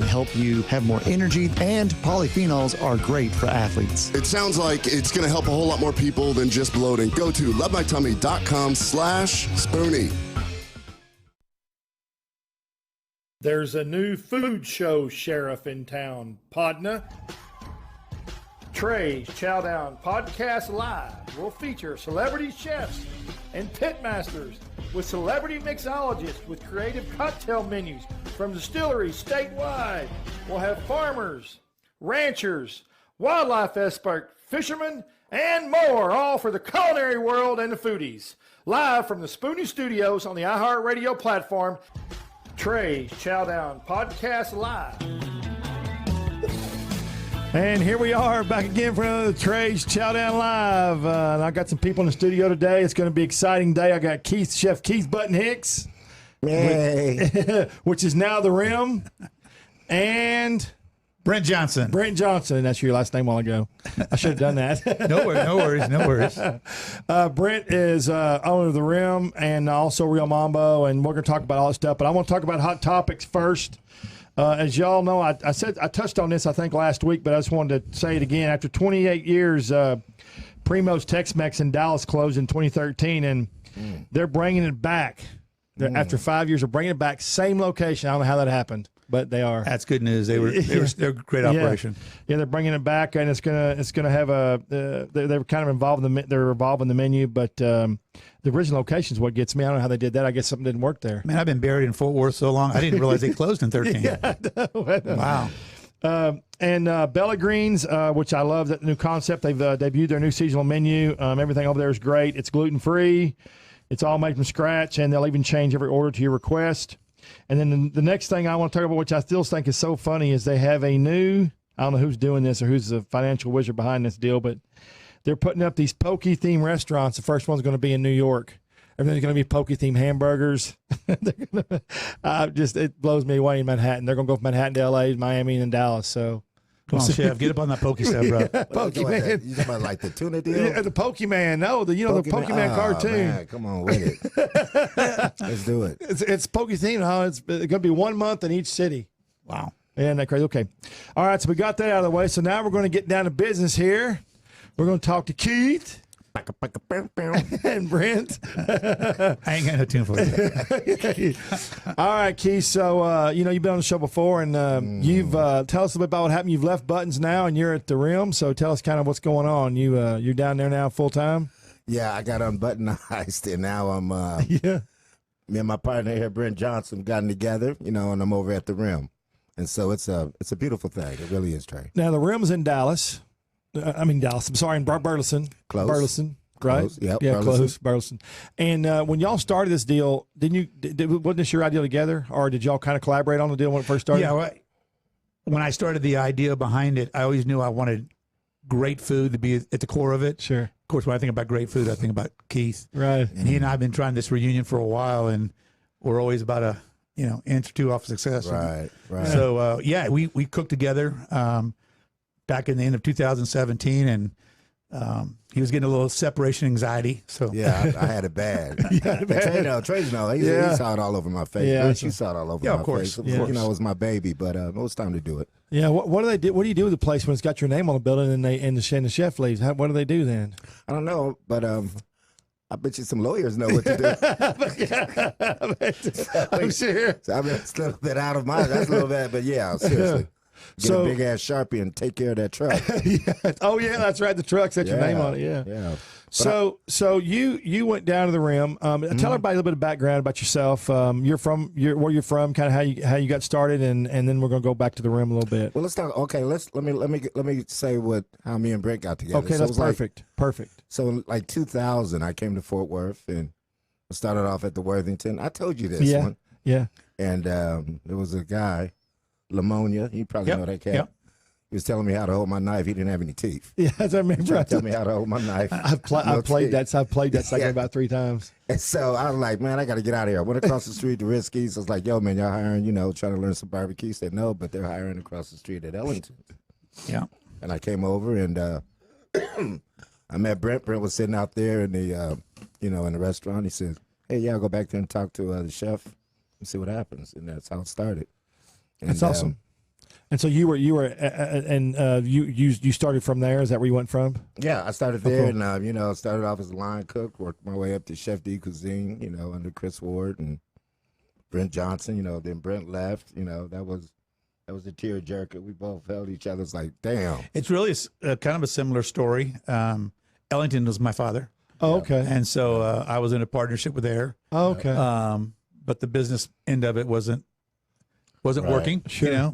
help you have more energy, and polyphenols are great for athletes. It sounds like it's going to help a whole lot more people than just bloating. Go to lovemytummy.com/Spoonie. There's a new food show sheriff in town, Podna. Trey's Chowdown Podcast Live will feature celebrity chefs and pitmasters with celebrity mixologists with creative cocktail menus from distilleries statewide. We'll have farmers, ranchers, wildlife experts, fishermen, and more, all for the culinary world and the foodies. Live from the Spoonie Studios on the iHeartRadio platform, Trey's Chowdown Podcast Live. And here we are back again for another Trey's Chowdown Live. And I got some people in the studio today. It's going to be an exciting day. I got Chef Keith Button Hicks, which is now the Rim, and Brent Johnson. That's your last name a while ago. I should have done that. No worries. Brent is owner of the Rim and also Real Mambo, and we're going to talk about all that stuff. But I want to talk about hot topics first. As y'all know, I touched on this, I think, last week, but I just wanted to say it again. After 28 years, Primo's Tex-Mex in Dallas closed in 2013, and they're bringing it back. After 5 years, they're bringing it back, same location. I don't know how that happened, but they are. That's good news. They're a great operation. Yeah, they're bringing it back, and it's gonna have a. They're kind of involved in they're involved in the menu, but the original location is what gets me. I don't know how they did that. I guess something didn't work there. Man, I've been buried in Fort Worth so long, I didn't realize they closed in 13. Yeah, I know. Wow. And Bella Greens, which I love that new concept. They've debuted their new seasonal menu. Everything over there is great. It's gluten-free. It's all made from scratch, and they'll even change every order to your request. And then the next thing I want to talk about, which I still think is so funny, is they have a new, I don't know who's doing this or who's the financial wizard behind this deal, but they're putting up these pokey-themed restaurants. The first one's going to be in New York. Everything's going to be pokey-themed hamburgers. It blows me away in Manhattan. They're going to go from Manhattan to L.A., Miami, and Dallas. So come on, Chef, get up on that pokey stuff, bro. Pokemon. You talking about like the tuna deal? Yeah, the Pokemon. No, the Pokemon cartoon. Man, come on with it. Let's do it. It's pokey-themed, huh? It's going to be 1 month in each city. Wow. Yeah, isn't that crazy? Okay. All right, so we got that out of the way. So now we're going to get down to business here. We're going to talk to Keith and Brent. I ain't got no tune for you. All right, Keith. So, you've been on the show before, and you've tell us a bit about what happened. You've left Buttons now, and you're at the Rim. So tell us kind of what's going on. You're down there now full time? Yeah, I got unbuttonized, and now I'm me and my partner here, Brent Johnson, gotten together, and I'm over at the Rim. And so it's a beautiful thing. It really is, Trey. Now, the Rim's in Dallas. Dallas. I'm sorry, in Burleson. Close. Burleson, right? Close. Yep, yeah, Burleson. Close. Burleson. And when y'all started this deal, wasn't this your idea together, or did y'all kind of collaborate on the deal when it first started? Yeah, well, when I started the idea behind it, I always knew I wanted great food to be at the core of it. Sure. Of course, when I think about great food, I think about Keith. Right. And he and I have been trying this reunion for a while, and we're always about a inch or two off success. Right. So we cooked together back in the end of 2017, and he was getting a little separation anxiety. So yeah, I had it bad. Trey, he saw it all over my face. Yeah, she saw it all over my face. It was my baby, but it was time to do it. Yeah, what do they do? What do you do with the place when it's got your name on the building and the chef leaves? What do they do then? I don't know, but I bet you some lawyers know what to do. I'm sure. So I mean, it's a little bit out of my. That's a little bit, but yeah, seriously. Get a big ass Sharpie and take care of that truck. Yeah. Oh yeah, that's right. The truck's got your name on it. Yeah. Yeah. So you went down to the Rim. Tell everybody a little bit of background about yourself. Where you're from, kind of how you got started, and then we're gonna go back to the Rim a little bit. Well, let's talk. Okay, let me say how me and Brent got together. Okay, that's perfect. Perfect. So in like 2000, I came to Fort Worth and started off at the Worthington. I told you this one. Yeah. And there was a guy, Lamonia. You probably know that cat. Yep. He was telling me how to hold my knife. He didn't have any teeth. Yeah, I remember. Tell me how to hold my knife. I've played that segment about 3 times. And so I was like, man, I got to get out of here. I went across the street to Risky's. I was like, yo, man, y'all hiring, trying to learn some barbecue. He said, no, but they're hiring across the street at Ellington. Yeah. And I came over and I met Brent. Brent was sitting out there in the, in the restaurant. He said, hey, yeah, I'll go back there and talk to the chef and see what happens. And that's how it started. And, that's awesome. And so you started from there. Is that where you went from? Yeah, I started there, and started off as a line cook, worked my way up to chef de cuisine, under Chris Ward and Brent Johnson. Then Brent left. That was a tearjerker. We both held each other's like, damn. It's really kind of a similar story. Ellington was my father. Oh, okay. And so I was in a partnership with Air. Oh, okay. But the business end of it wasn't Right. working. Sure.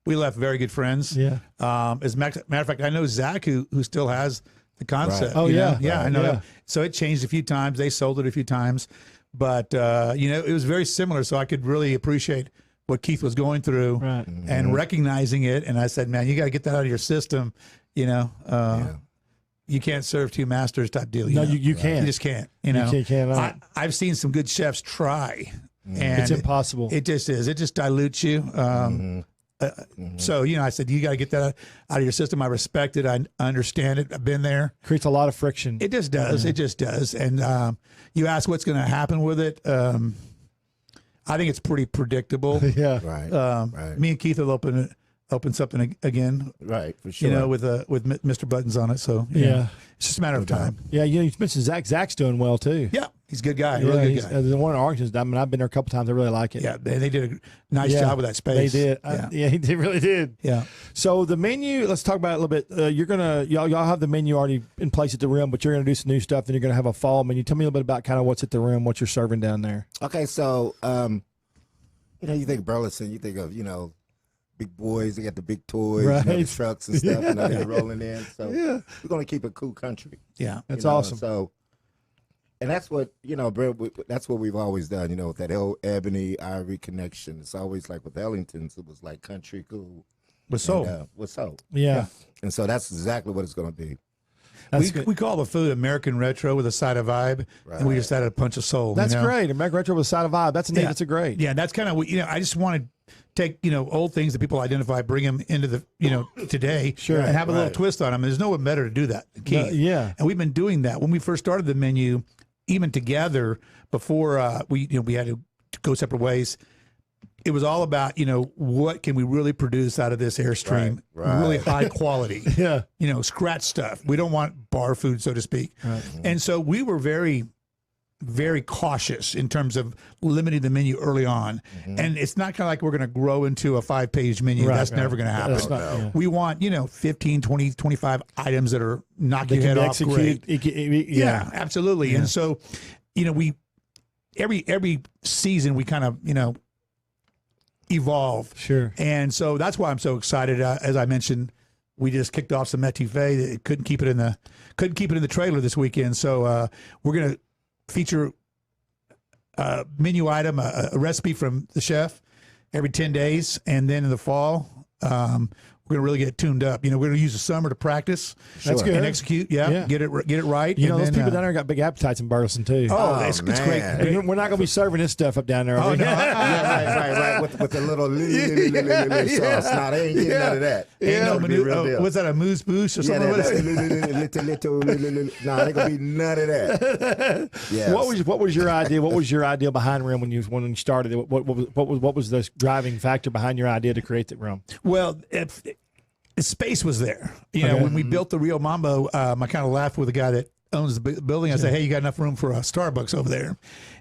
We left very good friends. Yeah. As a matter of fact, I know Zach who still has the concept. Right. Oh, you know? yeah. Yeah, Right. I know. Yeah. That. So it changed a few times. They sold it a few times, but it was very similar. So I could really appreciate what Keith was going through Right. and recognizing it. And I said, man, you got to get that out of your system. You can't serve two masters type deal. No, you can't. You just can't. You cannot. I've seen some good chefs try, and It's impossible. It just is. It just dilutes you. So I said you got to get that out of your system. I respect it. I understand it. I've been there. Creates a lot of friction. It just does. It just does. And you ask what's going to happen with it. I think it's pretty predictable. Yeah. Right. Right. Me and Keith will open something again. Right, for sure. With Mr. Buttons on it. So Yeah. it's just a matter of time. Yeah, you mentioned Zach. Zach's doing well too. Yeah, he's a good guy. Yeah, Really he's, good guy. the one in Arlington. I mean, I've been there a couple times. I really like it. Yeah, they did a nice Yeah, job with that space. They did. Yeah. He really did. Yeah. So the menu, let's talk about it a little bit. You're gonna y'all have the menu already in place at the Rim, but you're gonna do some new stuff. Then you're gonna have a fall menu. Tell me a little bit about kind of what's at the Rim, what you're serving down there. Okay, so you think Burleson, you think of big boys. They got the big toys, Right. the trucks and stuff, they're rolling in. So we're gonna keep it cool country. Yeah. That's awesome. So, and that's what Brett. That's what we've always done. With that old Ebony Ivory connection. It's always like with Ellington's. It was like country cool. With soul. With soul. Yeah. And so that's exactly what it's gonna be. We call the food American retro with a side of vibe, and we just added a punch of soul. That's great. American Retro with a side of vibe. That's neat. Yeah. That's a great. Yeah, that's kind of I just want to take old things that people identify, bring them into the today, Sure. and have a little Right. twist on them. There's no one better to do that than Keith. Yeah. And we've been doing that when we first started the menu, even together before we had to go separate ways. It was all about, what can we really produce out of this Airstream? Right. Really high quality. Yeah. Scratch stuff. We don't want bar food, so to speak. Right. And so we were very, very cautious in terms of limiting the menu early on. And it's not kind of like we're going to grow into a 5-page menu. Right, That's right. never going to happen. That's not- yeah. We want, 15, 20, 25 items that are knock They your can head be off great. executed. Yeah, absolutely. And so, we every season we kind of, evolve. Sure. And so that's why I'm so excited. As I mentioned, we just kicked off some etouffee. Couldn't keep it in the trailer this weekend. So we're gonna feature a menu item, a recipe from the chef every 10 days, and then in the fall. We're gonna really get tuned up. We're gonna use the summer to practice. That's good. And execute. Yeah. Get it right. You know, and those then, people down there got big appetites in Burleson too. it's great. man. We're not going to be serving this stuff up down there. Oh, no, right. With the little sauce. Nah, they ain't getting none of that. Ain't no Gonna be a real deal. what's that, a moose boosh or Yeah, something? What is it? nah, ain't gonna be none of that. Yes. What was your idea? What was your idea behind Rim when you started it? What was the driving factor behind your idea to create the Rim? Well, the space was there. When we built the Rio Mambo, I kind of laughed with the guy that owns the building. I said, "Hey, you got enough room for a Starbucks over there?"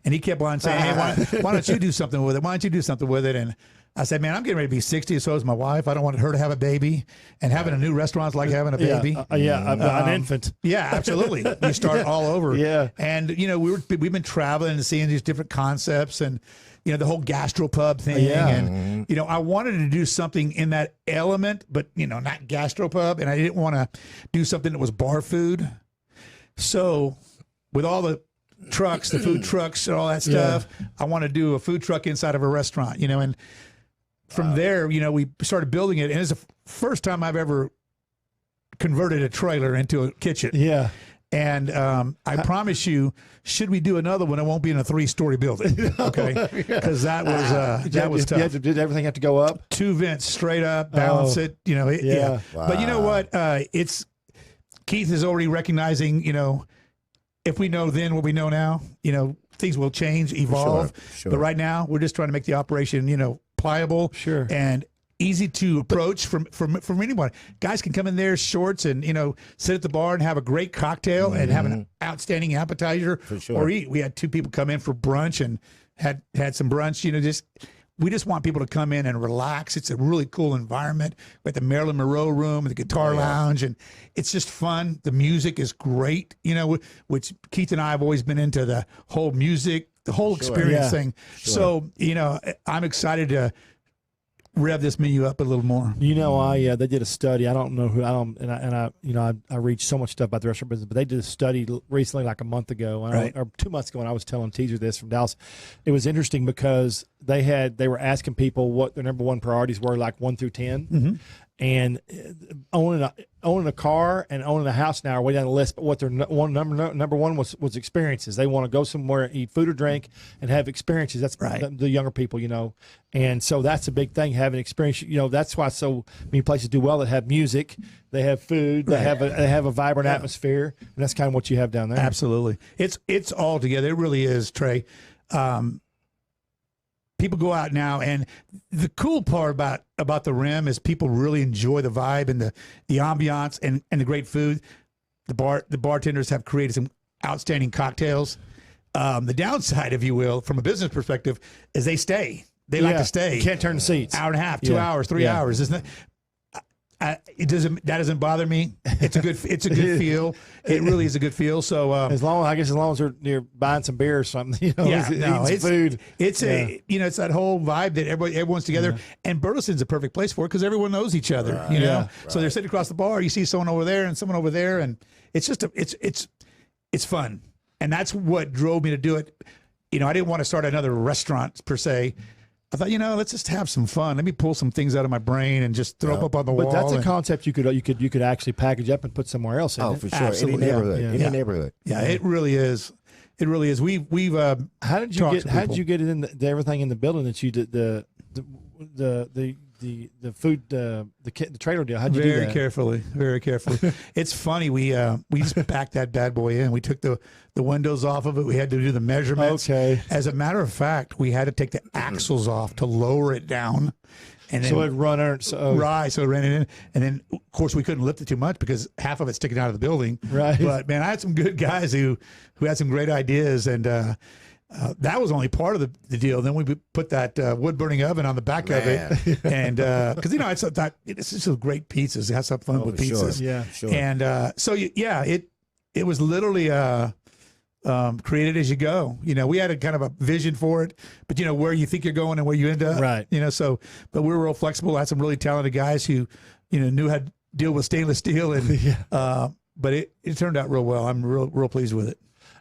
And he kept on saying, "Hey, why don't you do something with it? Why don't you do something with it?" And I said, "Man, I'm getting ready to be 60, so is my wife. I don't want her to have a baby. And having a new restaurant is like having a baby." An infant. Yeah, absolutely. You start all over. Yeah. And we've been traveling and seeing these different concepts and the whole gastropub thing. Yeah. And I wanted to do something in that element, but not gastropub, and I didn't want to do something that was bar food. So with all the trucks, the food trucks and all that stuff, I want to do a food truck inside of a restaurant, and from there, we started building it, and it's the first time I've ever converted a trailer into a kitchen. Yeah. And I promise you, should we do another one, it won't be in a 3-story building, okay? Because that was tough. Did everything have to go up? 2 vents straight up, balance it, yeah. Wow. But you know what? Keith is already recognizing, if we know then what we know now, things will change, evolve. Sure. But right now, we're just trying to make the operation, pliable Sure. and easy to approach from anyone. Guys can come in there shorts and sit at the bar and have a great cocktail and have an outstanding appetizer for sure. Or eat. We had 2 people come in for brunch and had some brunch. We just want people to come in and relax. It's a really cool environment with the Marilyn Monroe room and the guitar lounge, and it's just fun. The music is great, which Keith and I have always been into the whole music, the whole experience thing. Sure. So, I'm excited to rev this menu up a little more. They did a study. I don't know who. I read so much stuff about the restaurant business, but they did a study recently, like a month ago, or 2 months ago, and I was telling Teaser this from Dallas. It was interesting because they were asking people what their number 1 priorities were, like 1 through 10, and owning a car and owning a house now are way down the list. But what their number one was experiences. They want to go somewhere, eat food or drink, and have experiences. That's right. The younger people, and so that's a big thing, having experience. That's why so many places do well that have music, they have food, they have a vibrant atmosphere, and that's kind of what you have down there. Absolutely, it's all together. It really is, Trey. People go out now, and the cool part about the Rim is people really enjoy the vibe and the ambiance and the great food. The bartenders have created some outstanding cocktails. The downside, if you will, from a business perspective, is they stay. They like to stay. You can't turn the seats. Hour and a half, 2 hours, 3 hours. Isn't it? That doesn't bother me. It's a good feel. It really is a good feel. So as long as you're buying some beer or something, it's food. It's it's that whole vibe that everyone's together. And Burleson's a perfect place for it because everyone knows each other. So they're sitting across the bar. You see someone over there and someone over there, and it's just it's fun. And that's what drove me to do it. I didn't want to start another restaurant per se. I thought, let's just have some fun. Let me pull some things out of my brain and just throw them up on the wall. But that's a concept you could actually package up and put somewhere else. Oh, for sure. Absolutely. Any neighborhood. Yeah, it really is. It really is. We've how did you get it in everything in the building that you did the food the trailer deal? How'd you do that? Very carefully. It's funny. We just backed that bad boy in. We took the windows off of it. We had to do the measurements. Okay. As a matter of fact, we had to take the axles off to lower it down. And then, so it run right. So it ran it in, and then of course we couldn't lift it too much because half of it's sticking out of the building. Right. But man, I had some good guys who had some great ideas, and that was only part of the deal. Then we put that wood burning oven on the back of it, and because it's just great pizzas. Have some fun with pizzas. Sure. Yeah, sure. And so it was literally created as you go. We had a kind of a vision for it, but where you think you're going and where you end up. Right. But we were real flexible. I had some really talented guys who knew how to deal with stainless steel, and but it turned out real well. I'm real pleased with it.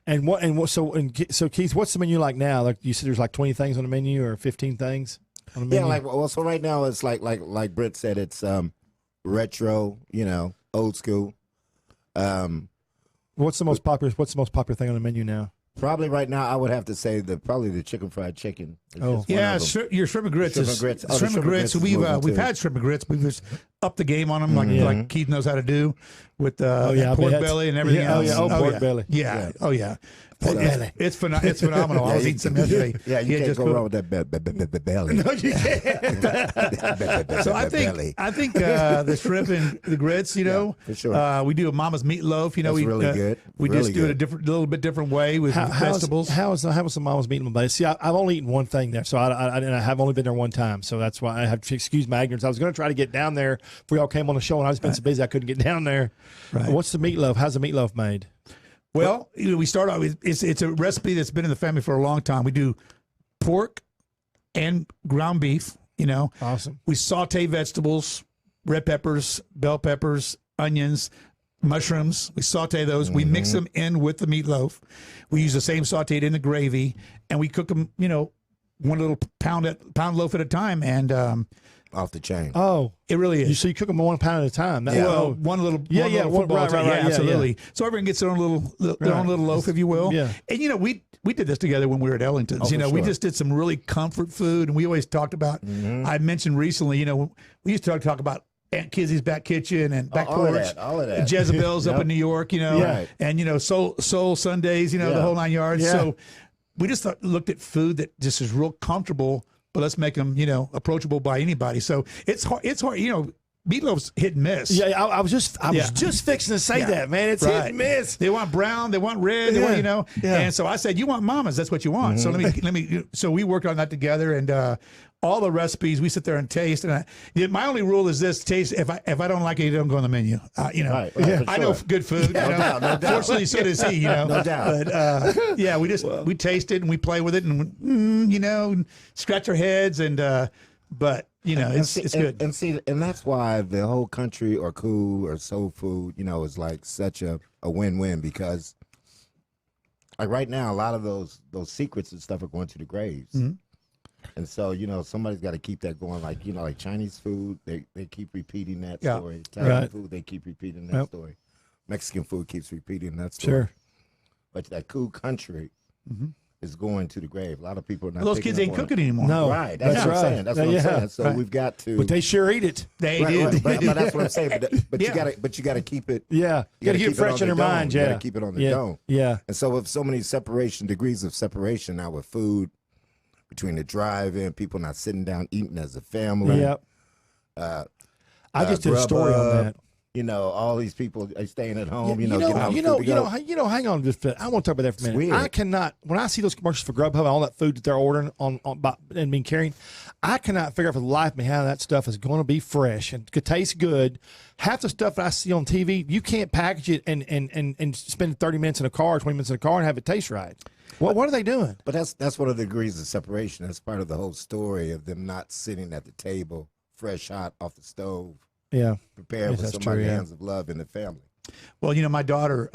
So Keith, what's the menu like now? Like you said, there's like 20 things on the menu or 15 things on the menu. Yeah, so right now it's like Bret said, it's retro, old school. What's the most popular thing on the menu now? Probably right now, I would have to say probably the chicken fried chicken. Oh, yeah, your shrimp and grits. Shrimp and grits. We've had shrimp and grits. We've just upped the game on them, like Keith knows how to do with pork belly and everything else. Pork belly. Yeah. Oh yeah. It's phenomenal. I was eating some yesterday. Yeah, you can't go wrong with that belly. No, you can't. So I think the shrimp and the grits, for sure. we do a mama's meatloaf. That's really good. We really just do it a little bit different way with vegetables. How was the mama's meatloaf? See, I've only eaten one thing there, so I have only been there one time, so that's why I have to excuse my ignorance. I was going to try to get down there before y'all came on the show, and I was been so busy I couldn't get down there. Right. What's the meatloaf? How's the meatloaf made? Well, we start out with it's a recipe that's been in the family for a long time. We do pork and ground beef. Awesome. We saute vegetables, red peppers, bell peppers, onions, mushrooms. We saute those. We mix them in with the meatloaf. We use the same sauteed in the gravy, and we cook them. One little pound loaf at a time, and off the chain. Oh, it really is. So you cook them 1 pound at a time. One little football. Absolutely. Yeah. So everyone gets their own little loaf, if you will. Yeah. And we did this together when we were at Ellington's. We just did some really comfort food, and we always talked about. I mentioned recently, we used to talk about Aunt Kizzy's back kitchen and back porch, all of that. Jezebel's up in New York, and Soul Sundays, the whole 9 yards. So we just looked at food that just is real comfortable but let's make them, approachable by anybody. So it's hard. It's hard. Meatloaf's hit and miss. Yeah, I was just fixing to say that, man. It's hit and miss. They want brown, they want red, they want, And so I said, you want mamas, that's what you want. So let me. So we worked on that together, and all the recipes we sit there and taste. And my only rule is this: taste. If I don't like it, it don't go on the menu. I know good food. No doubt. Fortunately, so does he. No doubt. But we taste it and we play with it and scratch our heads but. It's good. And that's why the whole country or cool or soul food, is like such a win-win, because like right now, a lot of those secrets and stuff are going to the graves. Mm-hmm. And so, somebody's got to keep that going. Like, like Chinese food, they keep repeating that story. Italian food, they keep repeating that story. Mexican food keeps repeating that story. Sure. But that cool country is going to the grave. A lot of people are not. Those kids ain't cooking anymore. No, right. That's what I'm saying. That's what I'm saying. So we've got to. But they sure eat it. They do. But that's what I'm saying. But you got to keep it. Yeah, you got to keep it fresh in your mind. You got to keep it on the dome. Yeah. And so with so many degrees of separation now with food, between the drive-in, people not sitting down eating as a family. Yep. I just did a story on that. All these people are staying at home. Hang on just a minute. I want to talk about that for a minute. I cannot, when I see those commercials for Grubhub and all that food that they're ordering and being carrying, I cannot figure out for the life of me how that stuff is going to be fresh and could taste good. Half the stuff that I see on TV, you can't package it and spend 30 minutes in a car, 20 minutes in a car and have it taste right. What are they doing? But that's one of the degrees of separation. That's part of the whole story of them not sitting at the table, fresh, hot off the stove. Yeah, prepared with somebody's hands of love in the family. Well, my daughter,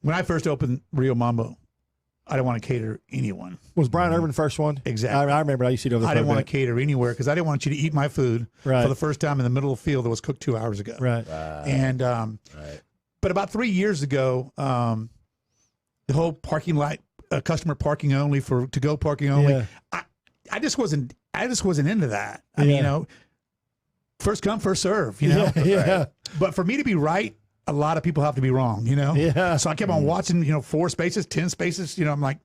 when I first opened Rio Mambo, I didn't want to cater anyone. Was Brian Irvin the first one? Exactly. I remember I used to do. I didn't want to cater anywhere because I didn't want you to eat my food for the first time in the middle of the field that was cooked 2 hours ago. Right. And but about 3 years ago, the whole parking lot, customer parking only for to-go parking only. Yeah. I just wasn't into that. I mean, first come, first serve, Yeah. Right. But for me to be right, a lot of people have to be wrong, Yeah. So I kept on watching, 4 spaces, 10 spaces, I'm like,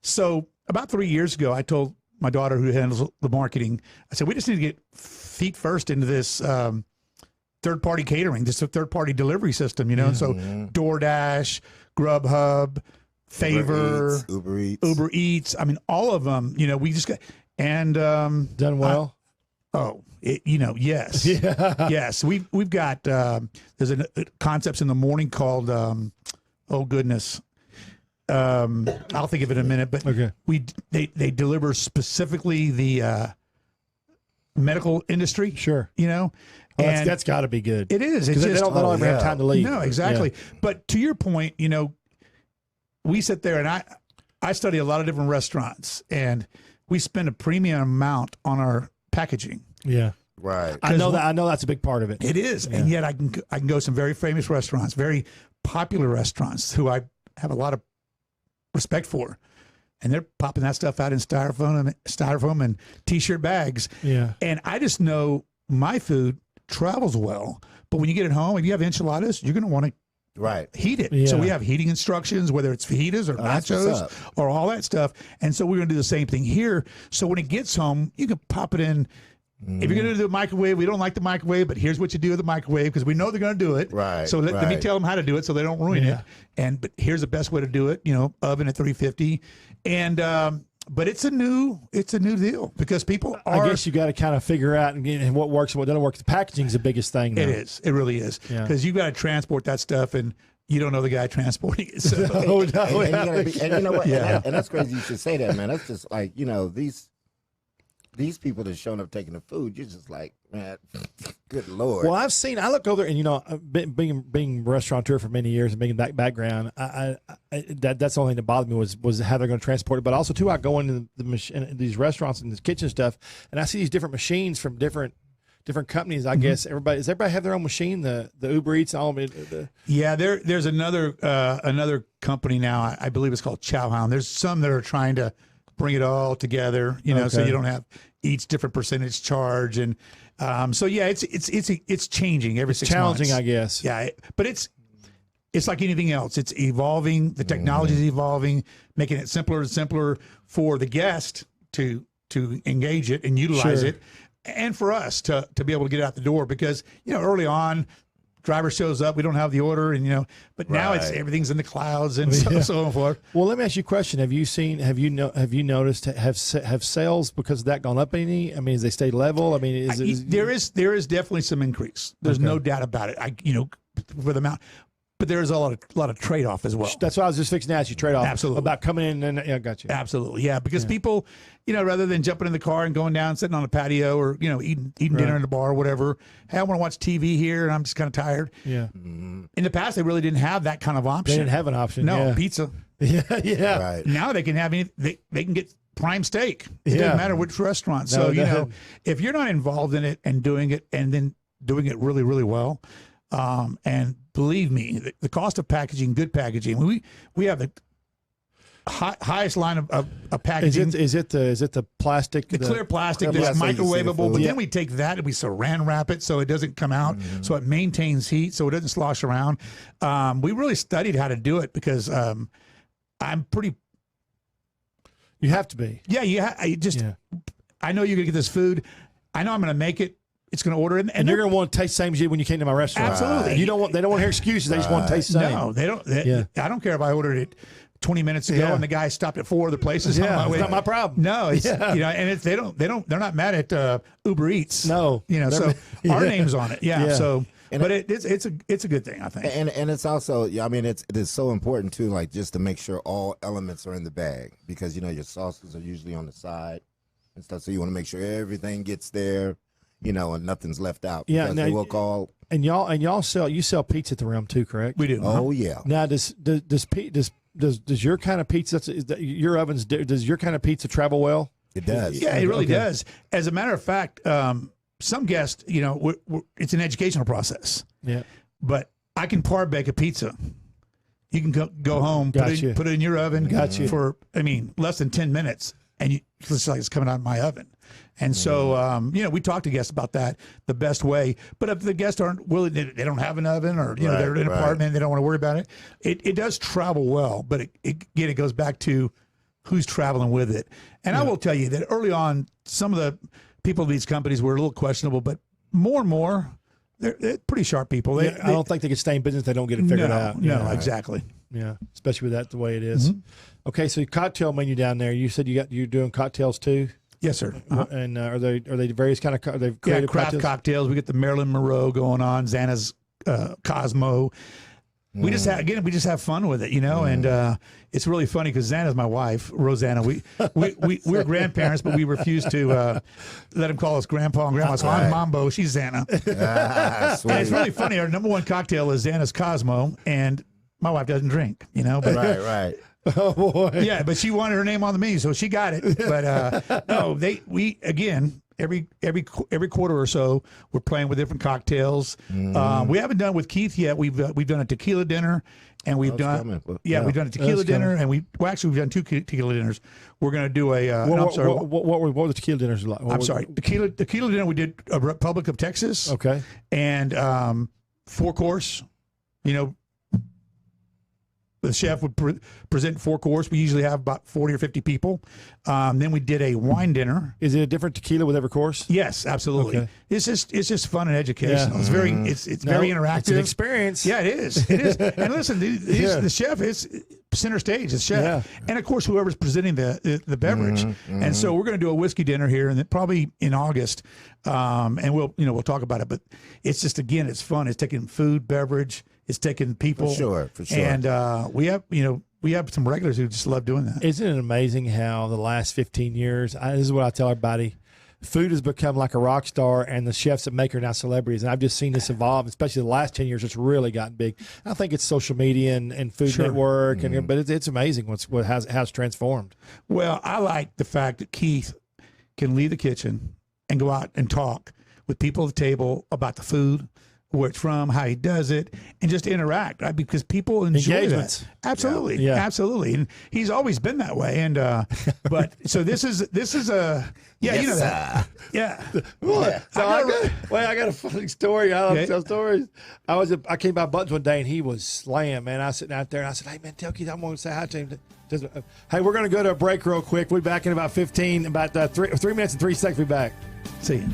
So about 3 years ago, I told my daughter who handles the marketing, I said, we just need to get feet first into this third-party catering, just a third-party delivery system, So DoorDash, Grubhub, Favor, Uber Eats. I mean, all of them, we just got, and done well. Yes. Yeah. Yes. We've got, there's concepts in the morning called, oh goodness. I'll think of it in a minute, but they deliver specifically the, medical industry. Sure. And that's gotta be good. It is. It's just, they don't ever have time to leave. No, exactly. Yeah. But to your point, we sit there and I study a lot of different restaurants and we spend a premium amount on our packaging. Yeah. Right. I know that's a big part of it. It is. Yeah. And yet I can go to some very famous restaurants, very popular restaurants who I have a lot of respect for. And they're popping that stuff out in styrofoam and T-shirt bags. Yeah. And I just know my food travels well. But when you get it home, if you have enchiladas, you're going to want to heat it. Yeah. So we have heating instructions, whether it's fajitas or nachos or all that stuff. And so we're going to do the same thing here. So when it gets home, you can pop it in. If you're going to do the microwave, we don't like the microwave, but here's what you do with the microwave because we know they're going to do it. Right. So let me tell them how to do it so they don't ruin it. But here's the best way to do it. Oven at 350, and but it's a new deal because people are. I guess you got to kind of figure out and what works and what doesn't work. The packaging is the biggest thing. Now. It is. It really is because you've got to transport that stuff and. You don't know the guy transporting it. So. And you know what? Yeah. And that's crazy you should say that, man. That's just like, these people that's showing up taking the food, you're just like, man, good Lord. Well, I look over there and, being restaurateur for many years and being in that background, that's the only thing that bothered me was how they're going to transport it. But also, too, I go into these restaurants and this kitchen stuff, and I see these different machines from different companies. I guess does everybody have their own machine? The Uber Eats and all of it. Yeah, there's another company now. I believe it's called Chow. There's some that are trying to bring it all together. So you don't have each different percentage charge, and so yeah, it's changing every 6 months. Challenging, I guess. Yeah, but it's like anything else. It's evolving. The technology is evolving, making it simpler and simpler for the guest to to engage it and utilize it, and for us to be able to get it out the door, because early on, driver shows up, we don't have the order, and but now it's everything's in the clouds and so on forth. Well, let me ask you a question. Have you noticed have sales because of that gone up any? I mean, has they stayed level? I mean, there is definitely some increase. There's no doubt about it. For the amount. But there is a lot of trade off as well. That's why I was just fixing to ask you trade off. Absolutely. About coming in and I got you. Absolutely, yeah. Because people, rather than jumping in the car and going down, sitting on a patio, or eating dinner in the bar or whatever. Hey, I want to watch TV here, and I'm just kind of tired. Yeah. In the past, they really didn't have that kind of option. They didn't have an option. No, pizza. Yeah. Right. Now they can have they can get prime steak. It doesn't matter which restaurant. So if you're not involved in it and doing it, and then doing it really, really well. And believe me, the cost of packaging, good packaging, we have the highest line of packaging. Is it the plastic? The clear plastic that's microwavable, but then we take that and we saran wrap it so it doesn't come out, so it maintains heat, so it doesn't slosh around. We really studied how to do it because I'm pretty. You have to be. Yeah, I know you're gonna get this food. I know I'm gonna make it. It's going to order it, and you're going to want to taste the same as you when you came to my restaurant. Absolutely. They don't want to hear excuses. They just want to taste the same. No, they don't. I don't care if I ordered it 20 minutes ago and the guy stopped at 4 other places. It's not my problem. No, it's, and they're not mad at Uber Eats. No, so our name's on it. Yeah. So, but it's a good thing, I think. And it's also, it is so important too, like just to make sure all elements are in the bag, because your sauces are usually on the side and stuff. So you want to make sure everything gets there. And nothing's left out. Yeah, because they will call. And y'all sell pizza at the Realm too, correct? We do. Oh yeah. Now does your kind of pizza, your ovens, does your kind of pizza travel well? It does. Yeah, it really does. As a matter of fact, some guests, it's an educational process. Yeah. But I can par bake a pizza. You can go home, put it in your oven for less than 10 minutes, and it's like it's coming out of my oven. And so, we talk to guests about that, the best way. But if the guests aren't willing, they don't have an oven, or they're in an apartment, they don't want to worry about it. It does travel well, but it goes back to who's traveling with it. And I will tell you that early on, some of the people of these companies were a little questionable, but more and more, they're pretty sharp people. I don't think they can stay in business if they don't get it figured out. No, exactly. Yeah, especially with that the way it is. Mm-hmm. Okay, so cocktail menu down there. You said you're doing cocktails too. Yes, sir. And are they various kind of creative craft cocktails? We get the Marilyn Monroe going on, Xana's Cosmo. We just have fun with it, and it's really funny because Xana's my wife, Rosanna. We're grandparents, but we refuse to let him call us grandpa and grandma. So I'm Mambo, she's Xana. And it's really funny. Our number one cocktail is Xana's Cosmo, and my wife doesn't drink, But, right. Oh boy. Yeah, but she wanted her name on the menu, so she got it. But no, every quarter or so we're playing with different cocktails. We haven't done with Keith yet. We've done a tequila dinner, and we've done we've done a tequila dinner, and we've done 2 tequila dinners. We're going to do a. What were the tequila dinners like? Tequila dinner. We did a Republic of Texas. Okay. And 4-course. The chef would present 4-course. We usually have about 40 or 50 people. Then we did a wine dinner. Is it a different tequila with every course? Yes, absolutely. Okay. It's just fun and educational. Yeah. It's very interactive. It's an experience. Yeah, it is. It is. And listen, the chef is center stage. The chef, and of course whoever's presenting the beverage. And so we're going to do a whiskey dinner here, and then probably in August. And we'll talk about it. But it's just it's fun. It's taking food, beverage. It's taking people. For sure. And we have some regulars who just love doing that. Isn't it amazing how the last 15 years, this is what I tell everybody, food has become like a rock star, and the chefs that make her now celebrities. And I've just seen this evolve, especially the last 10 years. It's really gotten big. I think it's social media and Food Network, but it's amazing how it's transformed. Well, I like the fact that Keith can leave the kitchen and go out and talk with people at the table about the food, where it's from, how he does it, and just interact, right? Because people enjoy Engagements. that. Absolutely, Yeah. absolutely, and he's always been that way. And but so this is a you know that. Yeah. What? So I got a funny story. I love to tell stories. I came by Buttons one day and he was slammed, man. I was sitting out there and I said, "Hey man, tell Keith I'm going to say hi to him." Hey, we're going to go to a break real quick. We'll be back in about 3 minutes and 3 seconds. We'll be back. See you.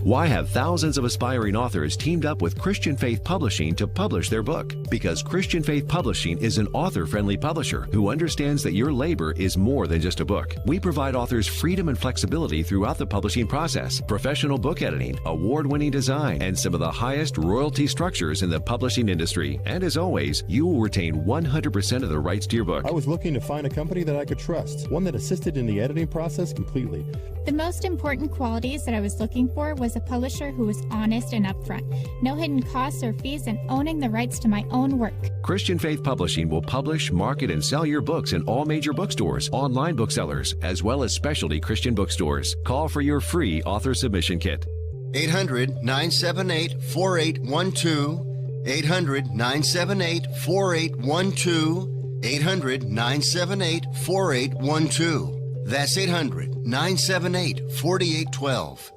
Why have thousands of aspiring authors teamed up with Christian Faith Publishing to publish their book? Because Christian Faith Publishing is an author-friendly publisher who understands that your labor is more than just a book. We provide authors freedom and flexibility throughout the publishing process, professional book editing, award-winning design, and some of the highest royalty structures in the publishing industry. And as always, you will retain 100% of the rights to your book. I was looking to find a company that I could trust, one that assisted in the editing process completely. The most important qualities that I was looking for was a publisher who was honest and upfront, no hidden costs or fees, and owning the rights to my own work. Christian Faith Publishing will publish, market, and sell your books in all major bookstores, online booksellers, as well as specialty Christian bookstores. Call for your free author submission kit. 800-978-4812. 800-978-4812. 800-978-4812. That's 800-978-4812.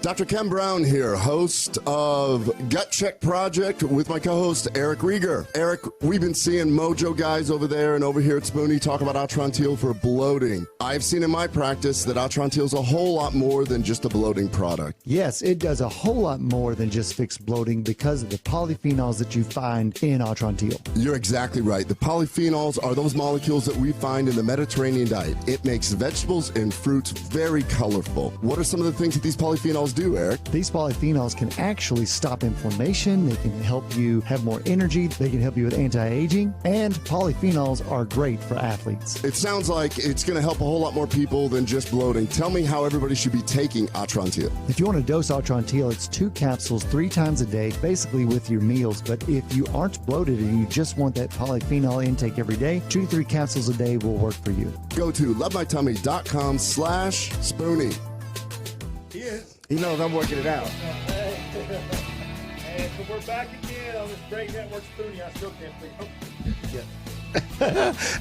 Dr. Ken Brown here, host of Gut Check Project with my co-host Eric Rieger. Eric, we've been seeing Mojo guys over there and over here at Spoonie talk about Atrantil for bloating. I've seen in my practice that Atrantil is a whole lot more than just a bloating product. Yes, it does a whole lot more than just fix bloating because of the polyphenols that you find in Atrantil. You're exactly right. The polyphenols are those molecules that we find in the Mediterranean diet. It makes vegetables and fruits very colorful. What are some of the things that these polyphenols do, Eric? These polyphenols can actually stop inflammation. They can help you have more energy. They can help you with anti-aging. And polyphenols are great for athletes. It sounds like it's going to help a whole lot more people than just bloating. Tell me how everybody should be taking Atrantil. If you want to dose Atrantil, it's 2 capsules 3 times a day, basically with your meals. But if you aren't bloated and you just want that polyphenol intake every day, 2 to 3 capsules a day will work for you. Go to lovemytummy.com/Spoonie. Yes. He knows I'm working it out. And so we're back again on this great network, Spoonie. I still can't figure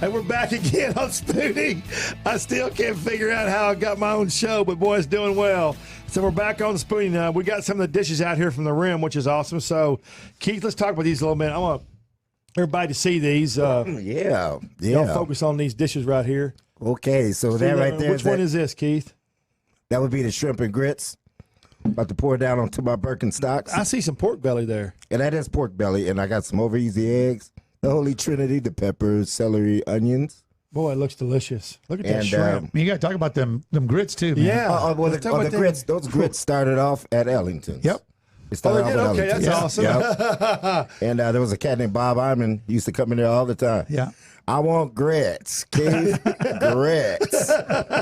And we're back again on Spoonie. I still can't figure out how I got my own show, but boy, it's doing well. So we're back on Spoonie now. We got some of the dishes out here from the rim, which is awesome. So, Keith, let's talk about these a little bit. I want everybody to see these. Yeah. Y'all focus on these dishes right here. Okay, so that right there. Which one is this, Keith? That would be the shrimp and grits. About to pour down onto my Birkenstocks. I see some pork belly there. And that is pork belly. And I got some over easy eggs, the Holy Trinity, the peppers, celery, onions. Boy, it looks delicious. Look at that shrimp. You got to talk about them grits too, man. Yeah. The grits. Those grits started off at Ellington's. Yep. It started off at Okay, Ellington's. that's awesome. Yep. And there was a cat named Bob Iman. He used to come in there all the time. Yeah. I want grits, Keith. Grits.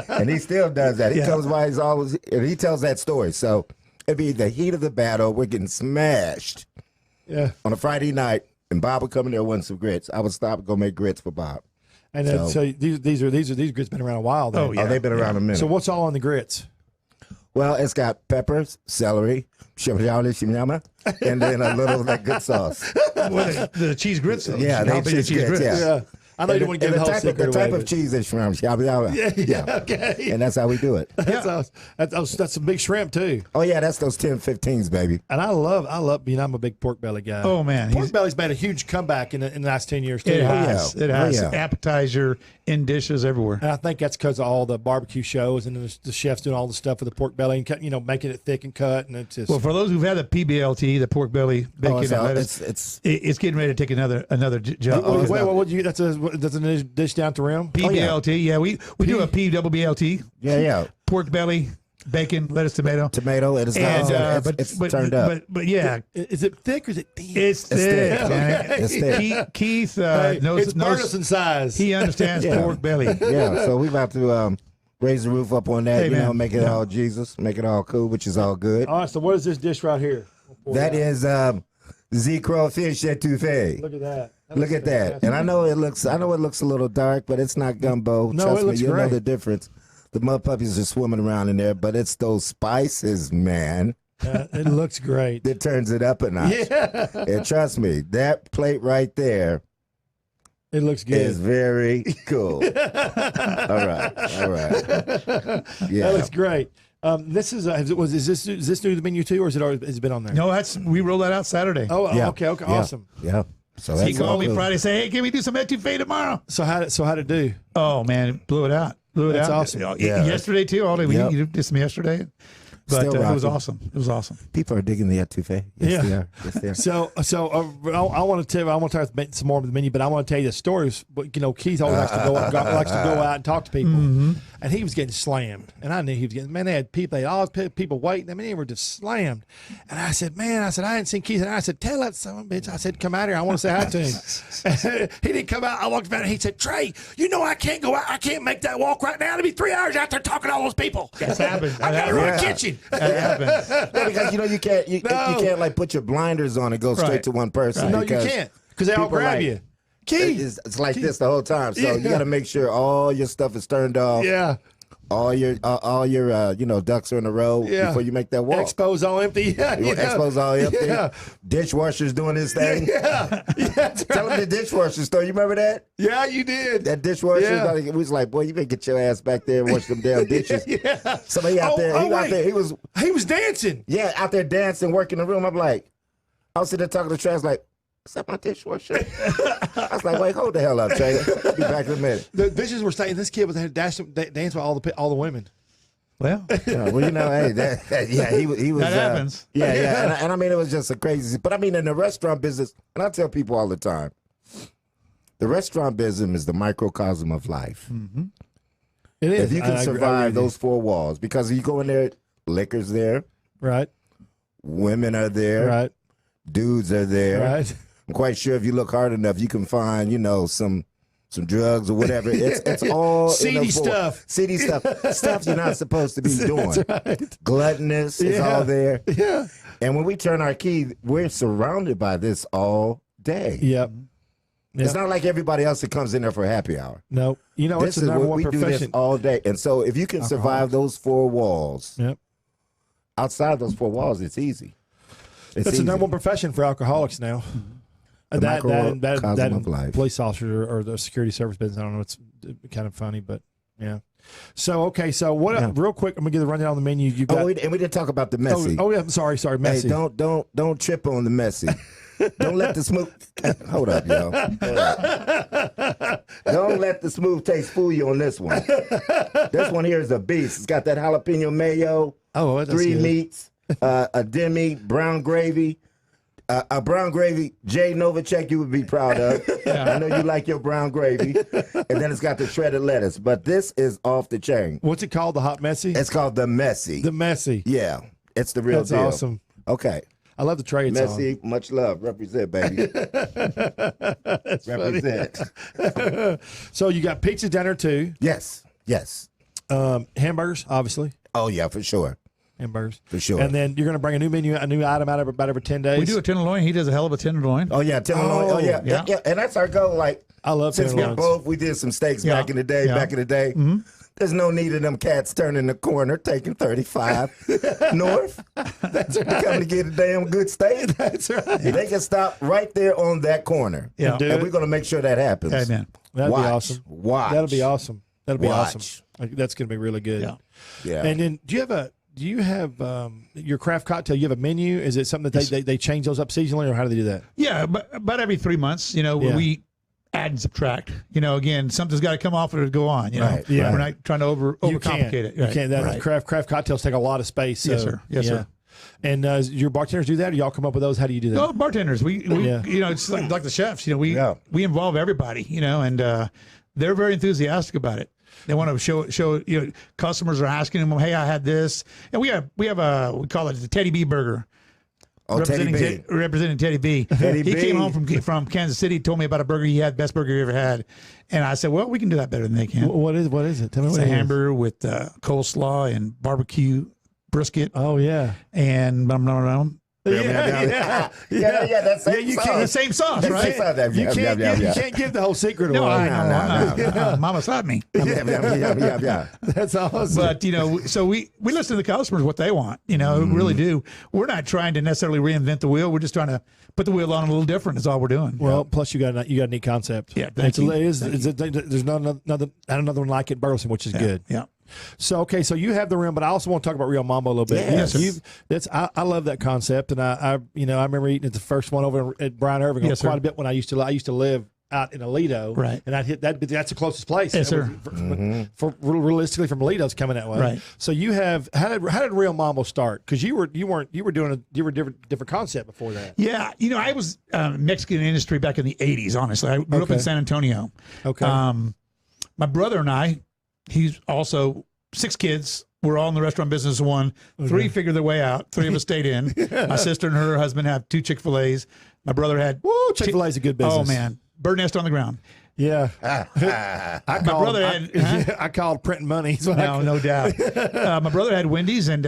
And he still does that. He tells why he's always, and he tells that story. So it'd be the heat of the battle. We're getting smashed on a Friday night, and Bob would come in there wanting some grits. I would stop and go make grits for Bob. And so these grits been around a while. Then. Oh, they've been around a minute. So what's all on the grits? Well, it's got peppers, celery, and then a little of that good sauce. The cheese grits. Yeah, they cheese grits. Yeah. I know you want to give the whole secret the type away, of cheese is shrimp. Yeah. Okay. And that's how we do it. That's some big shrimp too. Oh yeah, that's those 10-15s, baby. And I love. I'm a big pork belly guy. Oh man, pork belly's made a huge comeback in the last 10 years too. It has. It has. Appetizer in dishes everywhere. And I think that's because of all the barbecue shows and the chefs doing all the stuff with the pork belly and making it thick and cut. And it's just for those who've had the PBLT, the pork belly bacon and lettuce, it's getting ready to take another jump. That's a dish down to rim. PBLT, we do a PBLT. Yeah. Pork belly, bacon, lettuce, tomato. It is it's turned up. But yeah, is it thick or is it thin? It's thick. It's thick. Keith knows Burleson size. He understands pork belly. Yeah, so we about to raise the roof up on that. Make it all Jesus, make it all cool, which is all good. All right. So what is this dish right here? That is Z Crawfish Etouffee. Look at that. Look at that. And I know it looks a little dark, but it's not gumbo. No, Trust it looks me, you'll know great. the difference. The mud puppies are swimming around in there, but it's those spices, man, It looks great. that turns it up a notch. Yeah. And trust me, that plate right there It looks good. is very cool. All right. Yeah. That looks great. This is is this new to the menu too, or has it been on there? No, we rolled that out Saturday. Oh, Yeah. okay, Yeah. awesome. Yeah. So He that's all called me good. Friday, say, "Hey, can we do some etouffee tomorrow?" So how'd it do? Oh man, it blew it out. That's awesome. Yeah. Yesterday too. All day. Yep. You did some yesterday, but Still it was rocking. awesome. It was awesome. People are digging the etouffee. Yes, Yeah. they are. Yes, they are. So I want to talk some more of the menu, but I want to tell you the stories. But Keith always likes to go out and talk to people, and he was getting slammed, and I knew he was getting. Man, they had all people waiting. I mean, they were just slammed, and I said, I hadn't seen Keith, and I said, tell that son of a bitch. I said, come out here. I want to say hi to him. He didn't come out. I walked about, and he said, Trey, I can't go out. I can't make that walk right now. It'll be 3 hours out there talking to all those people. That's happened. I got to run the kitchen. That happens. Yeah, because you can't like put your blinders on and go straight Right. to one person. No, you because can't, because they all people grab like- you. Keith. It's like this the whole time. So you got to make sure all your stuff is turned off. Yeah. All your ducks are in a row before you make that walk. Expose all empty. Yeah. Expose all empty. Yeah. Dishwasher's doing his thing. Yeah. That's Tell him the dishwasher story. You remember that? Yeah, you did. That dishwasher. Yeah. We was like, boy, you better get your ass back there and wash them damn dishes. Yeah. Somebody out there. He was He was dancing. out there dancing, working the room. I'm like, I was sitting there talking to Trash like, is that my dishwasher? I was like, wait, hold the hell up, Trey. I'll be back in a minute. The dishes were staying. This kid was dancing with all the women. Well, Yeah, well, hey, he was. That happens. Yeah. And I mean, it was just a crazy. But I mean, in the restaurant business, and I tell people all the time, the restaurant business is the microcosm of life. It is. If you can I agree survive with you. those four walls, because you go in there, liquor's there, Right. women are there, Right. dudes are there. Right. I'm quite sure if you look hard enough, you can find, some drugs or whatever. It's all Seedy in those four- stuff. Seedy stuff. Stuff you're not supposed to be doing. That's right. Gluttonous is Yeah. all there. Yeah. And when we turn our key, we're surrounded by this all day. Yep. It's not like everybody else that comes in there for happy hour. No. This It's is the number what one we do this profession. all day. And so if you can survive those four walls, Yep. outside those four walls, it's easy. That's the easy. number one profession for alcoholics now. The microcosm of life. Police officer or the security service business. I don't know. It's kind of funny, but yeah. So okay. So what? Real quick, I'm gonna give the rundown on the menu. You got. and we didn't talk about the messy. Oh yeah. Sorry. Messy. Hey, don't trip on the messy. Don't let the smooth. Hold up, yo. Don't let the smooth taste fool you on this one. This one here is a beast. It's got that jalapeno mayo. Oh, that's 3 good. meats, a demi, brown gravy. A brown gravy, Jay Novacek, you would be proud of. I know you like your brown gravy. And then it's got the shredded lettuce. But this is off the chain. What's it called? The hot messy. It's called the messy. The messy. Yeah, it's the real That's deal. awesome. Okay. I love the trade song. Messy, much love. Represent, baby. Represent. So you got pizza dinner too. Yes. Hamburgers, obviously. Oh, yeah, for sure. Hamburgers. For sure. And then you're going to bring a new item out about every 10 days. we do a tenderloin. He does a hell of a tenderloin. Oh, yeah, tenderloin. Oh, yeah. yeah. Yeah. And that's our goal. Like, I love since we tenderloins. we did some steaks Yeah. back in the day. Mm-hmm. There's no need of them cats turning the corner, taking 35 north. That's right. Coming to get a damn good steak. That's right. They can stop right there on that corner. Yeah. do And it. we're going to make sure that happens. Amen. That'd Watch. be awesome. Watch. That'll be awesome. That'll be Watch. awesome. That's going to be really good. Yeah. Yeah. And then do you have your craft cocktail? You have a menu? Is it something that they change those up seasonally, or how do they do that? Yeah, but about every 3 months, Yeah. we add and subtract. Again, something's got to come off or go on. Right, yeah. We're not trying to overcomplicate it. You Right. can't. That Right. craft cocktails take a lot of space. Yes, so, sir. Yes, yeah. sir. And your bartenders do that, or y'all come up with those? How do you do that? No, bartenders. We Yeah. it's like the chefs. We Yeah. we involve everybody. And they're very enthusiastic about it. They want to show. Customers are asking them, "Hey, I had this," and we have we call it the Teddy B burger. Oh, Teddy B. Representing Teddy B. Teddy He B. came home from Kansas City, told me about a burger he had, best burger he ever had, and I said, "Well, we can do that better than they can." What is it? Tell me It's what a it is. hamburger with coleslaw and barbecue brisket Oh yeah. and That same you song. can't, the same songs, right? You can't give the whole secret No, away. I know. Mama slapped me. Yeah. That's awesome. But so we listen to the customers what they want. We really do. We're not trying to necessarily reinvent the wheel. We're just trying to put the wheel on a little different. Is all we're doing. Well, plus you got a neat concept. Yeah, thank you. There's not another one like it in Burleson, which is good. Yeah. So you have the rim, but I also want to talk about Real Mambo a little bit. Yes. I love that concept, and I remember eating at the first one over at Brian Irving quite a bit when I used to live out in Alito, right? And I'd hit that. That's the closest place. Yes, sir. For realistically, from Alito's coming that way, right? So you have how did Real Mambo start? Because you were doing a different concept before that. Yeah, I was Mexican industry back in the '80s. Honestly, I grew up in San Antonio. Okay. My brother and I, he's also 6 kids. We're all in the restaurant business. 3 figured their way out. 3 of us stayed in. My sister and her husband have 2 Chick-fil-A's. My brother had Chick-fil-A's a good business. Oh man, bird nest on the ground. Yeah. I called printing money. No doubt. My brother had Wendy's and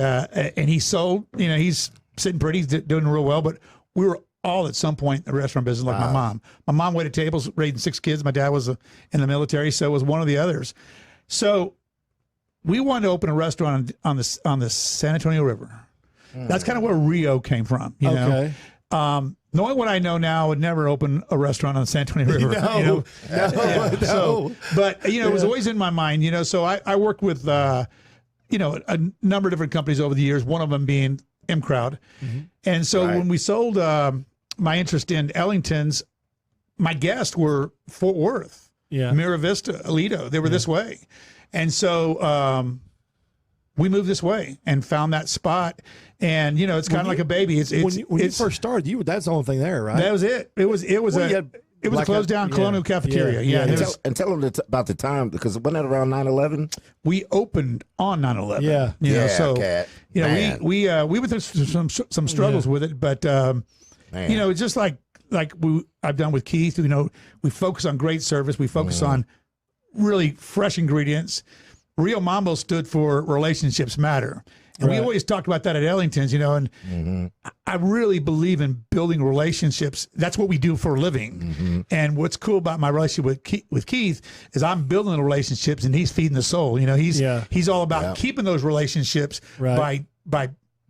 he sold. He's sitting pretty, he's doing real well. But we were all at some point in the restaurant business, like my mom. My mom waited tables, raising 6 kids. My dad was in the military, so was one of the others. So we wanted to open a restaurant on the San Antonio River. That's kind of where Rio came from. You know? Knowing what I know now, I would never open a restaurant on the San Antonio River. No. So, but it was always in my mind. So I worked with a number of different companies over the years. One of them being M Crowd, and so when we sold my interest in Ellington's, my guests were Fort Worth, Mira Vista, Alito. They were this way, and so we moved this way and found that spot. And it's kind of like a baby. When you first started, that's the only thing there, right? That was it. It was a closed down colonial cafeteria. And tell them about the time, because wasn't that around 9/11? We opened on 9/11. We went through some struggles with it, but it's just like I've done with Keith. We focus on great service. We focus on really fresh ingredients. Real Mambo stood for relationships matter. And we always talked about that at Ellington's, and I really believe in building relationships. That's what we do for a living. And what's cool about my relationship with Keith is I'm building the relationships and he's feeding the soul. He's all about keeping those relationships by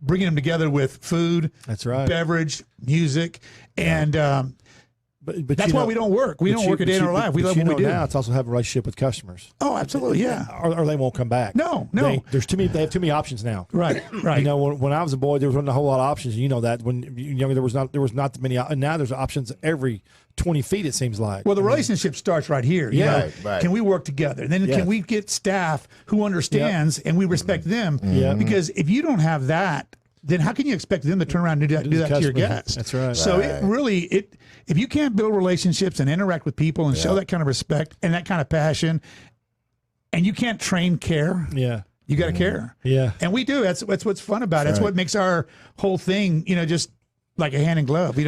bringing them together with food, beverage, music, and but that's why we don't work. We don't work a day in our life. We love what we do. Now it's also have a relationship with customers. Oh, absolutely, yeah. Or they won't come back. No. They have too many options now. Right. When I was a boy, there wasn't a whole lot of options. That when younger, there was not many. And now there's options every 20 feet. It seems like. Well, the relationship starts right here. Right. Can we work together? And then can we get staff who understands and we respect them? Because if you don't have that, then how can you expect them to turn around and do that to your guests? That's right. So if you can't build relationships and interact with people and show that kind of respect and that kind of passion, and you can't train care, you got to care. Yeah. And we do. That's what's fun about it. That's what makes our whole thing, just like a hand in glove. We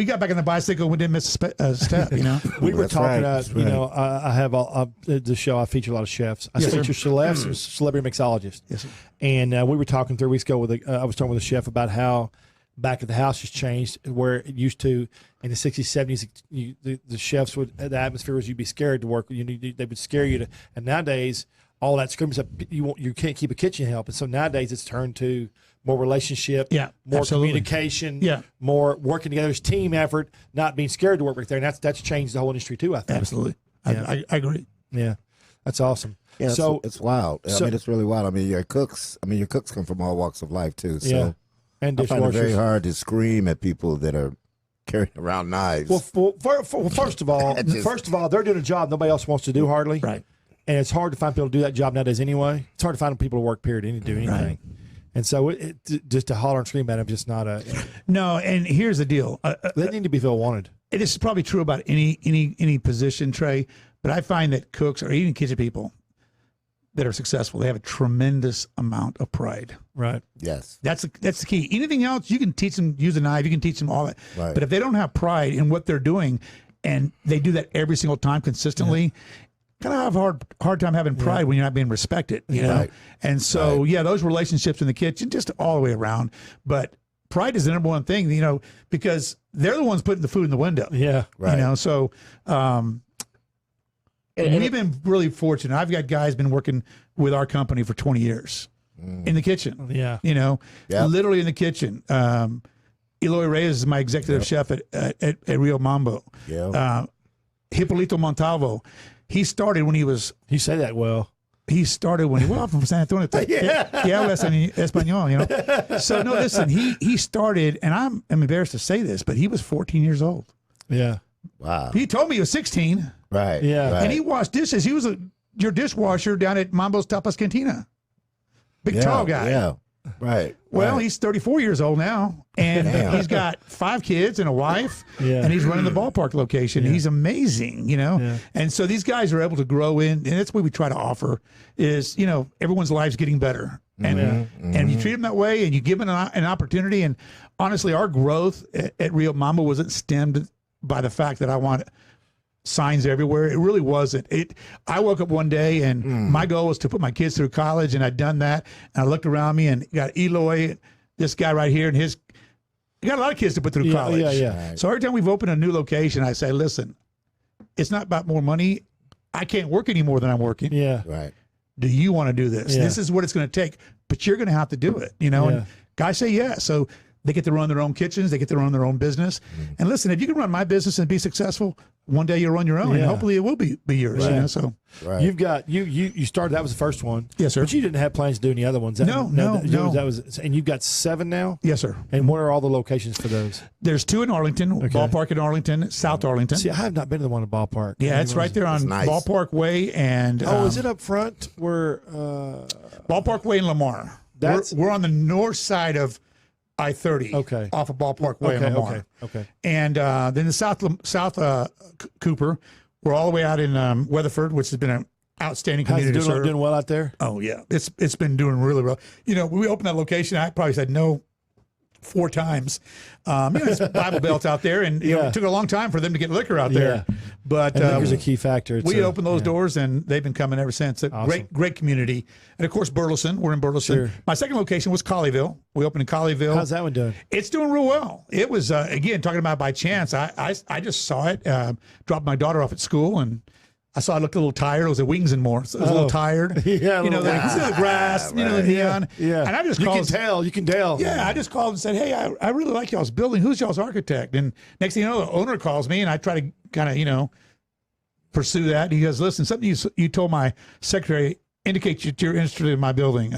got back on the bicycle. We didn't miss a step. We were talking about. I have the show. I feature a lot of chefs. I feature celebs, celebrity mixologists. Yes, sir. And we were talking 3 weeks ago I was talking with a chef about how back at the house has changed, where it used to in the 60s, 70s, the chefs the atmosphere was you'd be scared to work. They would scare you and nowadays all that screams up. You can't keep a kitchen help, and so nowadays it's turned to more relationship, more communication, more working together as team effort, not being scared to work right there. And that's changed the whole industry too, I think. Absolutely. I agree. Yeah. That's awesome. Yeah, so it's wild. It's really wild. Your cooks come from all walks of life too. So and I find it very hard to scream at people that are carrying around knives. Well, first of all, they're doing a job nobody else wants to do hardly. Right. And it's hard to find people to do that job nowadays anyway. It's hard to find people to work, period, to do anything. Right. And so just to holler and scream at them, just not a... No, and here's the deal. They need to be feel wanted. It is probably true about any position, Trey, but I find that cooks or even kitchen people that are successful, they have a tremendous amount of pride. Right. Yes. That's the key. Anything else, you can teach them, use a knife, you can teach them all that. Right. But if they don't have pride in what they're doing, and they do that every single time consistently, kind of have a hard time having pride when you're not being respected, you know? Right. And so, those relationships in the kitchen, just all the way around. But pride is the number one thing, because they're the ones putting the food in the window. Yeah. Right. So we've been really fortunate. I've got guys been working with our company for 20 years in the kitchen. Yeah. Literally in the kitchen. Eloy Reyes is my executive chef at Rio Mambo. Yeah. Hippolito Montalvo, he started when he was... You say that well. He started when he was from San Antonio. Yeah, español, So, no, listen, he started, and I'm embarrassed to say this, but he was 14 years old. Yeah. Wow. He told me he was 16. Right. Yeah. Right. And he washed dishes. He was your dishwasher down at Mambo's Tapas Cantina. Big tall guy. Yeah. Right. Well, right. he's 34 years old now, and he's got 5 kids and a wife, and he's running the ballpark location. Yeah. He's amazing, Yeah. And so these guys are able to grow in, and that's what we try to offer is, everyone's life's getting better. And and you treat them that way, and you give them an opportunity. And honestly, our growth at Rio Mambo wasn't stemmed by the fact that I want signs everywhere. It really wasn't. I woke up one day and my goal was to put my kids through college, and I'd done that. And I looked around me and got Eloy, this guy right here, and he got a lot of kids to put through college. Yeah. So every time we've opened a new location, I say, listen, it's not about more money. I can't work any more than I'm working. Yeah. Right. Do you want to do this? Yeah. This is what it's going to take, but you're going to have to do it, And guys say yes. So they get to run their own kitchens. They get to run their own business. And listen, if you can run my business and be successful, one day you'll run your own, and hopefully it will be yours. Right. So you've got you started. That was the first one. Yes, sir. But you didn't have plans to do any other ones. No. That was, and you've got 7 now. Yes, sir. And what are all the locations for those? There's 2 in Arlington, Ballpark in Arlington, South Arlington. See, I have not been to the one in Ballpark. Yeah, it's right there on nice. Ballpark Way and. Is it up front where? Ballpark Way in Lamar. We're on the north side of I-30. Off of Ballpark Way in Lamar. Okay. And then the South Cooper, we're all the way out in Weatherford, which has been an outstanding community to serve. Doing well out there? Oh, yeah. It's been doing really well. When we opened that location, I probably said no 4 times. It's Bible Belt out there, and it took a long time for them to get liquor out there. But liquor's a key factor. We opened those doors, and they've been coming ever since. Awesome. Great community. And, of course, Burleson. We're in Burleson. Sure. My second location was Colleyville. We opened in Colleyville. How's that one doing? It's doing real well. It was, again, talking about by chance. I just saw it, dropped my daughter off at school, and I saw it looked a little tired. It was at Wings and More. So it was a little tired. Yeah. The grass, the neon. Yeah. And I just You called. can tell. Yeah, I just called and said, hey, I really like y'all's building. Who's y'all's architect? And next thing you know, the owner calls me, and I try to kind of, pursue that. He goes, listen, something you told my secretary indicates that you're interested in my building.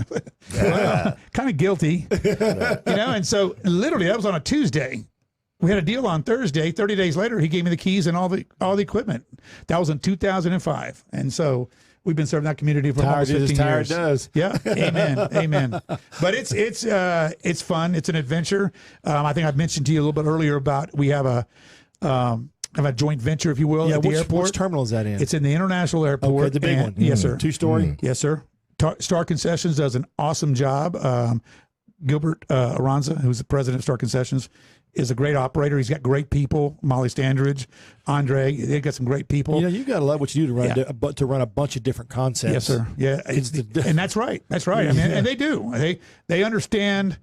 Well, kind of guilty. And so literally that was on a Tuesday. We had a deal on Thursday. 30 days later, he gave me the keys and all the equipment. That was in 2005. And so we've been serving that community for almost 15 years. Does. Yeah. Amen. But it's fun. It's an adventure. I think I've mentioned to you a little bit earlier about we have a joint venture, if you will, at the airport. Which terminal is that in? It's in the international airport. Okay, the big one. Yes, sir. 2-story? Yes, sir. Star Concessions does an awesome job. Gilbert Aranza, who's the president of Star Concessions, is a great operator. He's got great people. Molly Standridge, Andre. They've got some great people. You got to love what you do to run a bunch of different concepts. Yes, sir. Yeah, and that's right. That's right. I mean, and they do. They understand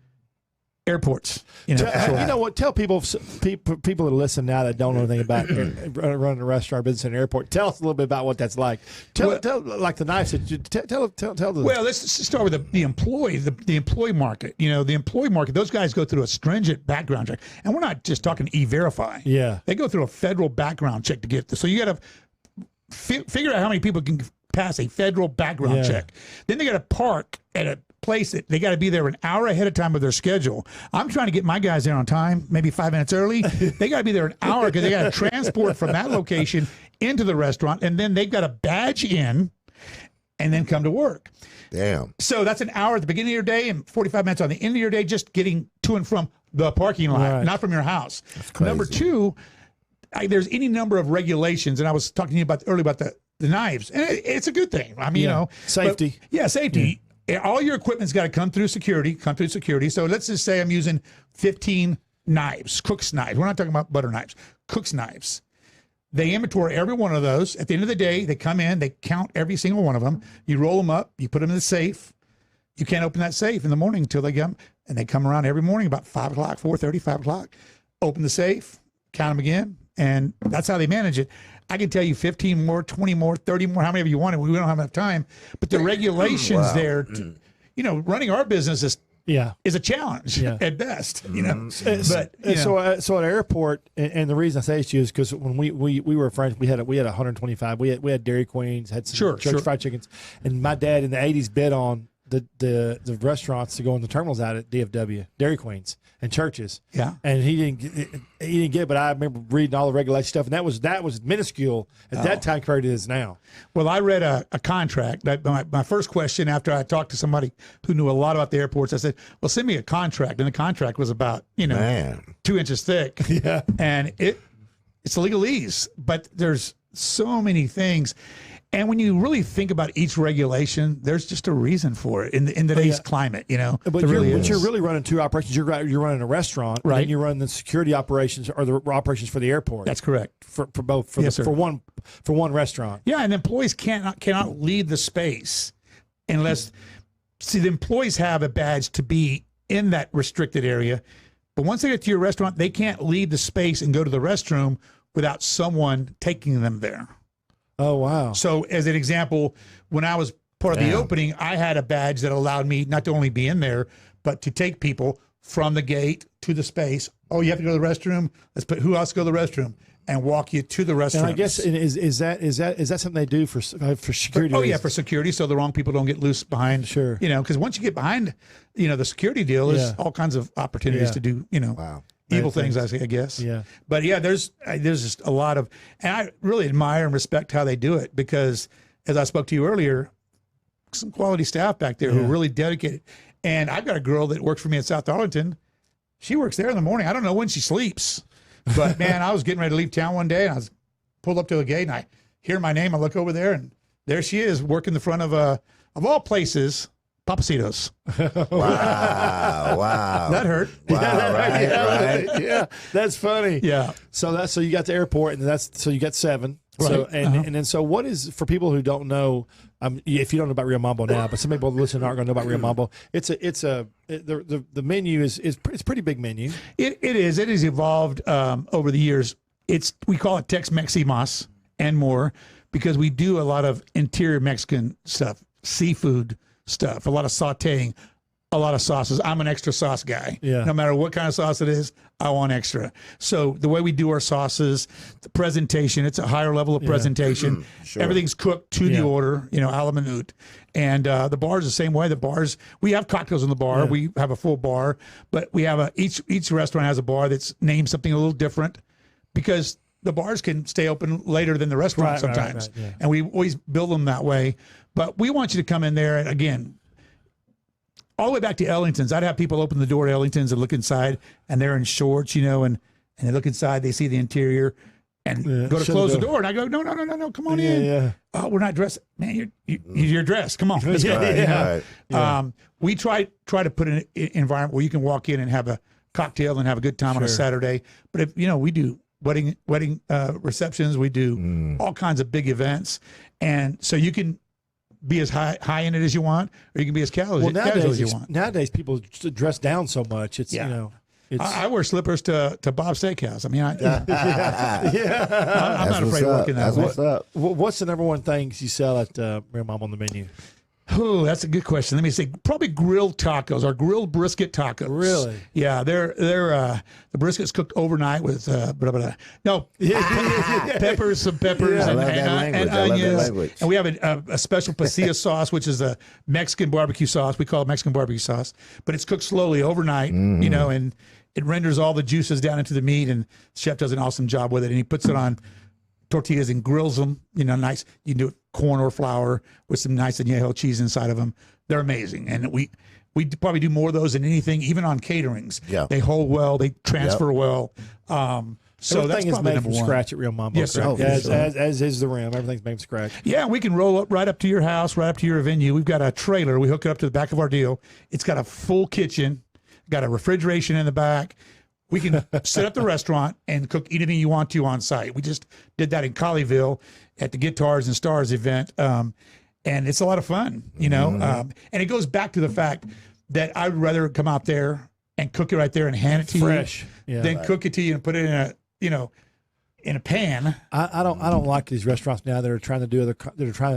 airports. You know what? Tell people that listen now that don't know anything about running a restaurant business in an airport. Tell us a little bit about what that's like. Tell like the knives. Tell the. Well, let's start with the employee, the employee market. The employee market. Those guys go through a stringent background check, and we're not just talking E-Verify. Yeah, they go through a federal background check to get this. So you got to figure out how many people can pass a federal background check. Then they got to park at a place that they got to be there an hour ahead of time of their schedule. I'm trying to get my guys there on time, maybe 5 minutes early. They got to be there an hour because they got to transport from that location into the restaurant, and then they've got to badge in and then come to work. Damn. So that's an hour at the beginning of your day and 45 minutes on the end of your day just getting to and from the parking lot, not from your house. Number 2, there's any number of regulations, and I was talking to you earlier about the knives, and it's a good thing. I mean, safety. Safety. All your equipment's got to come through security. So let's just say I'm using 15 knives, cook's knives. We're not talking about butter knives, cook's knives. They inventory every one of those. At the end of the day, they come in, they count every single one of them. You roll them up, you put them in the safe. You can't open that safe in the morning until they come. and they come around every morning about 5 o'clock, 4:30, 5 o'clock, open the safe, count them again, and that's how they manage it. I can tell you 15 more, 20 more, 30 more, how many of you want it. We don't have enough time, but the regulations there, running our business is a challenge at best, But so at an airport, and the reason I say this to you is because when we were friends, we had 125. We had Dairy Queens, had some church fried chickens, and my dad in the 80s bid on the restaurants to go in the terminals out at DFW, Dairy Queens and churches. Yeah, and he didn't get it, but I remember reading all the regulation stuff, and that was minuscule at that time compared to this now. Well, I read a contract. My first question after I talked to somebody who knew a lot about the airports, I said, "Well, send me a contract," and the contract was about 2 inches thick. Yeah, and it's legalese, but there's so many things. And when you really think about each regulation, there's just a reason for it in today's climate, But you're really running two operations. You're running a restaurant, right? And you're running the security operations or the operations for the airport. That's correct. For both for one restaurant. Yeah, and employees cannot leave the space unless the employees have a badge to be in that restricted area. But once they get to your restaurant, they can't leave the space and go to the restroom without someone taking them there. Oh, wow. So as an example, when I was part of the opening, I had a badge that allowed me not to only be in there, but to take people from the gate to the space. Oh, you have to go to the restroom? Who else go to the restroom? And walk you to the restroom. And I guess is that something they do for security? Yeah, for security, so the wrong people don't get loose behind. Sure. Because once you get behind, the security deal is all kinds of opportunities to do. Evil things, I guess. Yeah. But there's just a lot of, and I really admire and respect how they do it because, as I spoke to you earlier, some quality staff back there who are really dedicated. And I've got a girl that works for me at South Arlington. She works there in the morning. I don't know when she sleeps, but man, I was getting ready to leave town one day and I was pulled up to the gate and I hear my name. I look over there and there she is working the front of all places, Papacitos. Wow. That hurt. Wow, right. Yeah, that's funny. Yeah. So you got the airport, and so you got 7. Right. So and then what is, for people who don't know, if you don't know about Rio Mambo now, but some people listening aren't going to know about Rio Mambo. The menu is it's pretty big menu. It is. It has evolved over the years. We call it Tex-Mex-y-Mas and more because we do a lot of interior Mexican stuff, seafood stuff, a lot of sauteing, a lot of sauces. I'm an extra sauce guy. Yeah. No matter what kind of sauce it is, I want extra. So the way we do our sauces, the presentation, it's a higher level of presentation. Sure. Everything's cooked to the order, a la minute. And the bar's the same way. The bars, we have cocktails in the bar. Yeah. We have a full bar, but we have each restaurant has a bar that's named something a little different because the bars can stay open later than the restaurant sometimes. Right, yeah. And we always build them that way. But we want you to come in there, and again, all the way back to Ellington's. I'd have people open the door to Ellington's and look inside, and they're in shorts, and they look inside, they see the interior, and go to close the door. And I go, no, come on in. Yeah. Oh, we're not dressed. Man, you're dressed. Come on. Let's go. Right. We try to put an environment where you can walk in and have a cocktail and have a good time on a Saturday. But if we do wedding receptions, we do all kinds of big events, and so you can be as high in it as you want, or you can be as casual as you want. Nowadays, people dress down so much. It's I wear slippers to Bob's Steakhouse. I mean, I'm not afraid of working that way. What's the number one things you sell at Real Mom on the menu? Oh, that's a good question. Let me see. Probably grilled tacos or grilled brisket tacos. Really? Yeah, they're the brisket's cooked overnight with peppers and onions. And we have a special pasilla sauce, which is a Mexican barbecue sauce. We call it Mexican barbecue sauce, but it's cooked slowly overnight. And it renders all the juices down into the meat. And the chef does an awesome job with it, and he puts it on tortillas and grills them, nice. You can do it corn or flour with some nice añejo cheese inside of them. They're amazing. And we probably do more of those than anything, even on caterings. Yeah. They hold well, they transfer well. So everything is made from scratch at Real Mambo. Yes, as is the rim. Everything's made from scratch. Yeah, we can roll up right up to your house, right up to your venue. We've got a trailer. We hook it up to the back of our deal. It's got a full kitchen, got a refrigeration in the back. We can set up the restaurant and cook anything you want to on site. We just did that in Colleyville at the Guitars and Stars event, and it's a lot of fun, and it goes back to the fact that I'd rather come out there and cook it right there and hand it to Fresh. you than cook it to you and put it in a, in a pan. I don't like these restaurants now that are trying to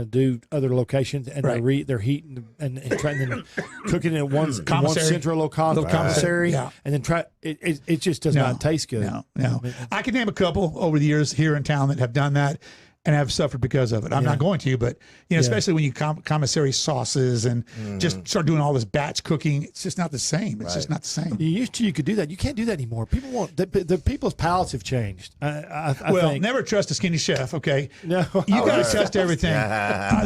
do other locations and they're heating and trying to cook it in one central commissary and then try it just does not taste good. No. I can name a couple over the years here in town that have done that and have suffered because of it. I'm not going to, but especially when you commissary sauces and just start doing all this batch cooking, it's just not the same. It's just not the same. You could do that. You can't do that anymore. People want the people's palates have changed. I think. Never trust a skinny chef. Okay, no, you got to test everything.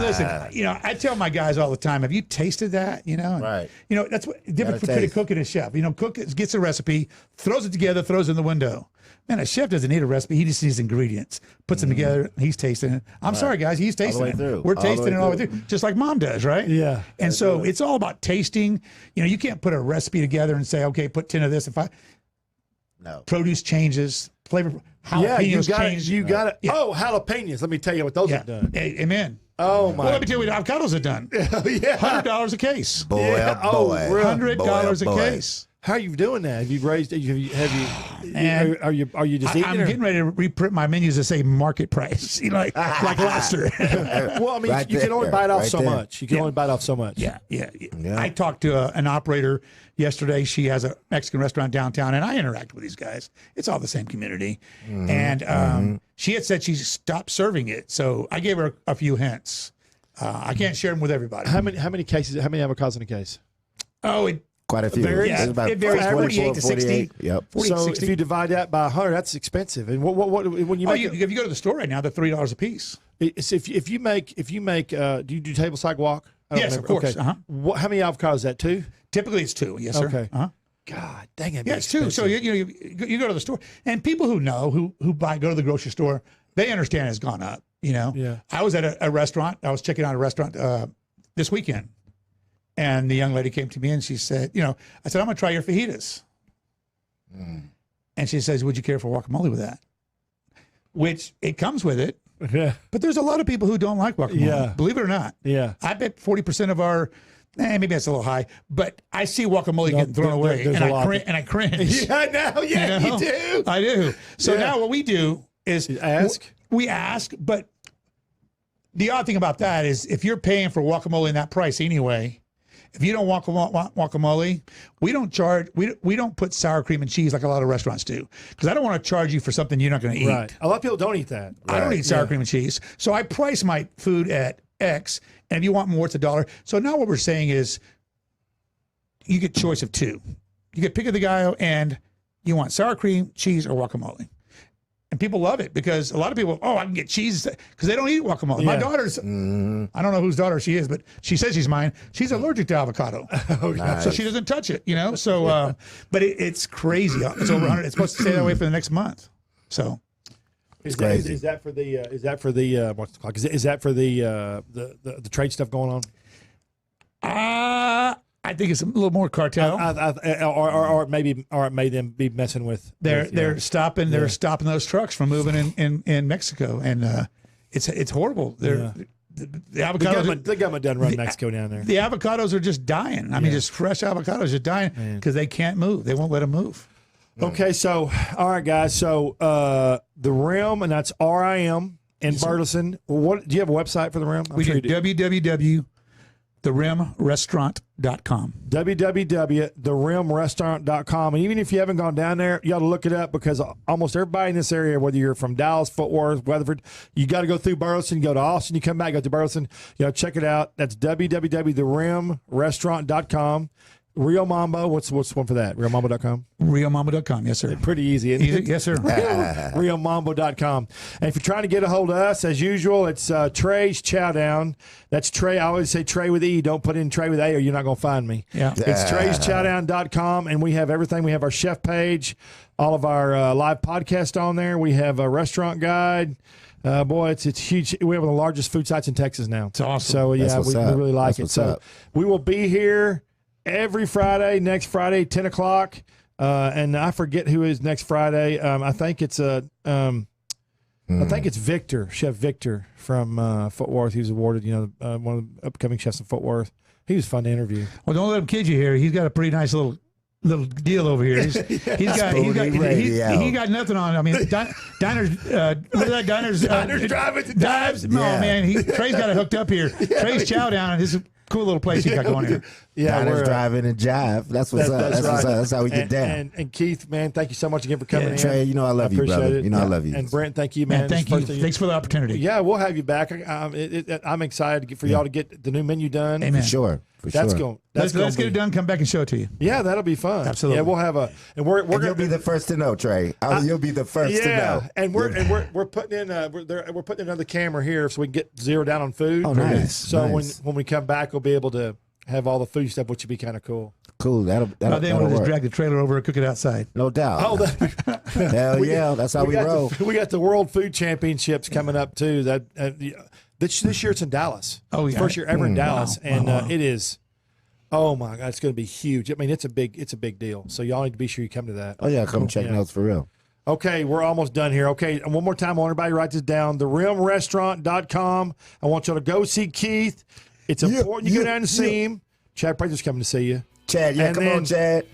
Listen, I tell my guys all the time, have you tasted that? That's what different between a cook and a chef. Cook gets a recipe, throws it together, throws it in the window. Man, a chef doesn't need a recipe. He just needs ingredients, puts them together. He's tasting it. I'm sorry, guys. He's tasting it. We're tasting it all the way through, just like Mom does, right? Yeah. And so it's all about tasting. You can't put a recipe together and say, okay, put 10 of this. Produce changes, flavor. Jalapenos change. You got it. Yeah. Oh, jalapenos. Let me tell you what those have done. Amen. Oh, my. Well, let me tell you what avocados have done. $100 a case. Boy. $100 a case. How are you doing that? Have you raised? Are you just eating? I'm getting ready to reprint my menus to say market price, like lobster. Well, I mean, you can only bite off so much. You can only bite off so much. Yeah. I talked to an operator yesterday. She has a Mexican restaurant downtown, and I interact with these guys. It's all the same community, and she had said she stopped serving it, so I gave her a few hints. I can't share them with everybody. How many cases? How many avocados in a case? Quite a few. It varies 48 to 60. Yep. 48, so 60. if you divide that by 100, that's expensive. And what when you make if you go to the store right now, they're $3 a piece. If you make do you do table side guac? Yes, of course. Okay. How many avocados is that? 2? Typically, it's 2. Yes, sir. Okay. God dang it. Yeah, it's 2. So you go to the store, and people who know who go to the grocery store, they understand it's gone up. Yeah. I was at a restaurant. I was checking out a restaurant this weekend. And the young lady came to me and she said, I said, I'm going to try your fajitas. And she says, would you care for guacamole with that? Which it comes with it. Yeah. But there's a lot of people who don't like guacamole. Yeah. Believe it or not. Yeah. I bet 40% of our, maybe that's a little high, but I see guacamole getting thrown away and I cringe. Yeah, no, you do. I do. So now what we do is we ask, but the odd thing about that is if you're paying for guacamole in that price anyway, if you don't want guacamole, we don't put sour cream and cheese like a lot of restaurants do, because I don't want to charge you for something you're not going to eat. Right. A lot of people don't eat that. I don't eat sour cream and cheese, so I price my food at X, and if you want more, it's $1. So now what we're saying is, you get choice of 2. You get pick of the gallo, and you want sour cream, cheese, or guacamole. And people love it because a lot of people, I can get cheese because they don't eat guacamole. Yeah. My daughter's, I don't know whose daughter she is, but she says she's mine. She's allergic to avocado. So she doesn't touch it, So, but it's crazy. It's over 100. It's supposed to stay that way for the next month. So. Is that for the what's the clock? Is that for the trade stuff going on? I think it's a little more cartel, or it may them be messing with. They're stopping those trucks from moving in Mexico, and it's horrible. The avocados. The government doesn't run Mexico down there. The avocados are just dying. I mean, just fresh avocados are dying because they can't move. They won't let them move. Okay, so all right, guys. So the Rim, and that's RIM in Burleson. What do you have a website for the Rim? We do www.therimrestaurant.com. www.therimrestaurant.com. And even if you haven't gone down there, you got to look it up because almost everybody in this area, whether you're from Dallas, Fort Worth, Weatherford, you got to go through Burleson, go to Austin, you come back, go to Burleson, check it out. That's www.therimrestaurant.com. Rio Mambo, what's one for that? RioMambo.com? RioMambo.com, yes, sir. Pretty easy, isn't it? Yes, sir. RioMambo.com. And if you're trying to get a hold of us, as usual, it's Trey's Chowdown. That's Trey. I always say Trey with E. Don't put in Trey with A or you're not going to find me. Yeah. It's Trey'sChowdown.com, and we have everything. We have our chef page, all of our live podcasts on there. We have a restaurant guide. Boy, it's huge. We have one of the largest food sites in Texas now. It's awesome. So, yeah, we really like it. So, we will be here every Friday, next Friday, 10 o'clock. And I forget who is next Friday. I think it's Victor, Chef Victor from Fort Worth. He was awarded, one of the upcoming chefs in Fort Worth. He was fun to interview. Well, don't let him kid you here. He's got a pretty nice little deal over here. He got nothing on. I mean, diners. What is that? Diners driving to dives. No, man. Trey's got it hooked up here. Trey's Chow down, and this is a cool little place he got going here. Yeah, diners driving and jive. That's what's up. That's right. What's up. That's how we get down. And Keith, man, thank you so much again for coming in. Trey, you know I love you, brother. It. You know I love you. And Brent, thank you, man. Thank you. Thanks for the opportunity. Yeah, we'll have you back. I'm excited for y'all to get the new menu done. Amen. For sure. Let's get it done. Come back and show it to you. Yeah, that'll be fun. Absolutely. Yeah, we'll have we're gonna, you'll be the first to know, Trey. You'll be the first to know. And we're putting in we're putting another camera here so we can get zeroed down on food. Oh, nice. So when we come back, we'll be able to have all the food stuff, which would be kind of cool. Cool. That'll then we'll just drag the trailer over and cook it outside. No doubt. Oh, hell yeah! That's how we roll. We got the World Food Championships coming up too. This year it's in Dallas. Oh yeah, first year ever in Dallas, and it is. Oh my God, it's going to be huge. I mean, it's a big deal. So y'all need to be sure you come to that. Oh yeah, come check notes for real. Okay, we're almost done here. Okay, and one more time, I want everybody to write this down. TheRimRestaurant.com. I want y'all to go see Keith. It's important you go down and see him. Chad Prather's coming to see you. Chad, come on, Chad.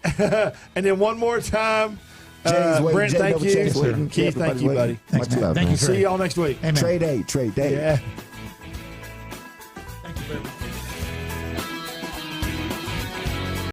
And then one more time, Brent, thank you. Keith, thank you, buddy. Thanks, man. Thank you. See y'all next week. Trade day. Yeah.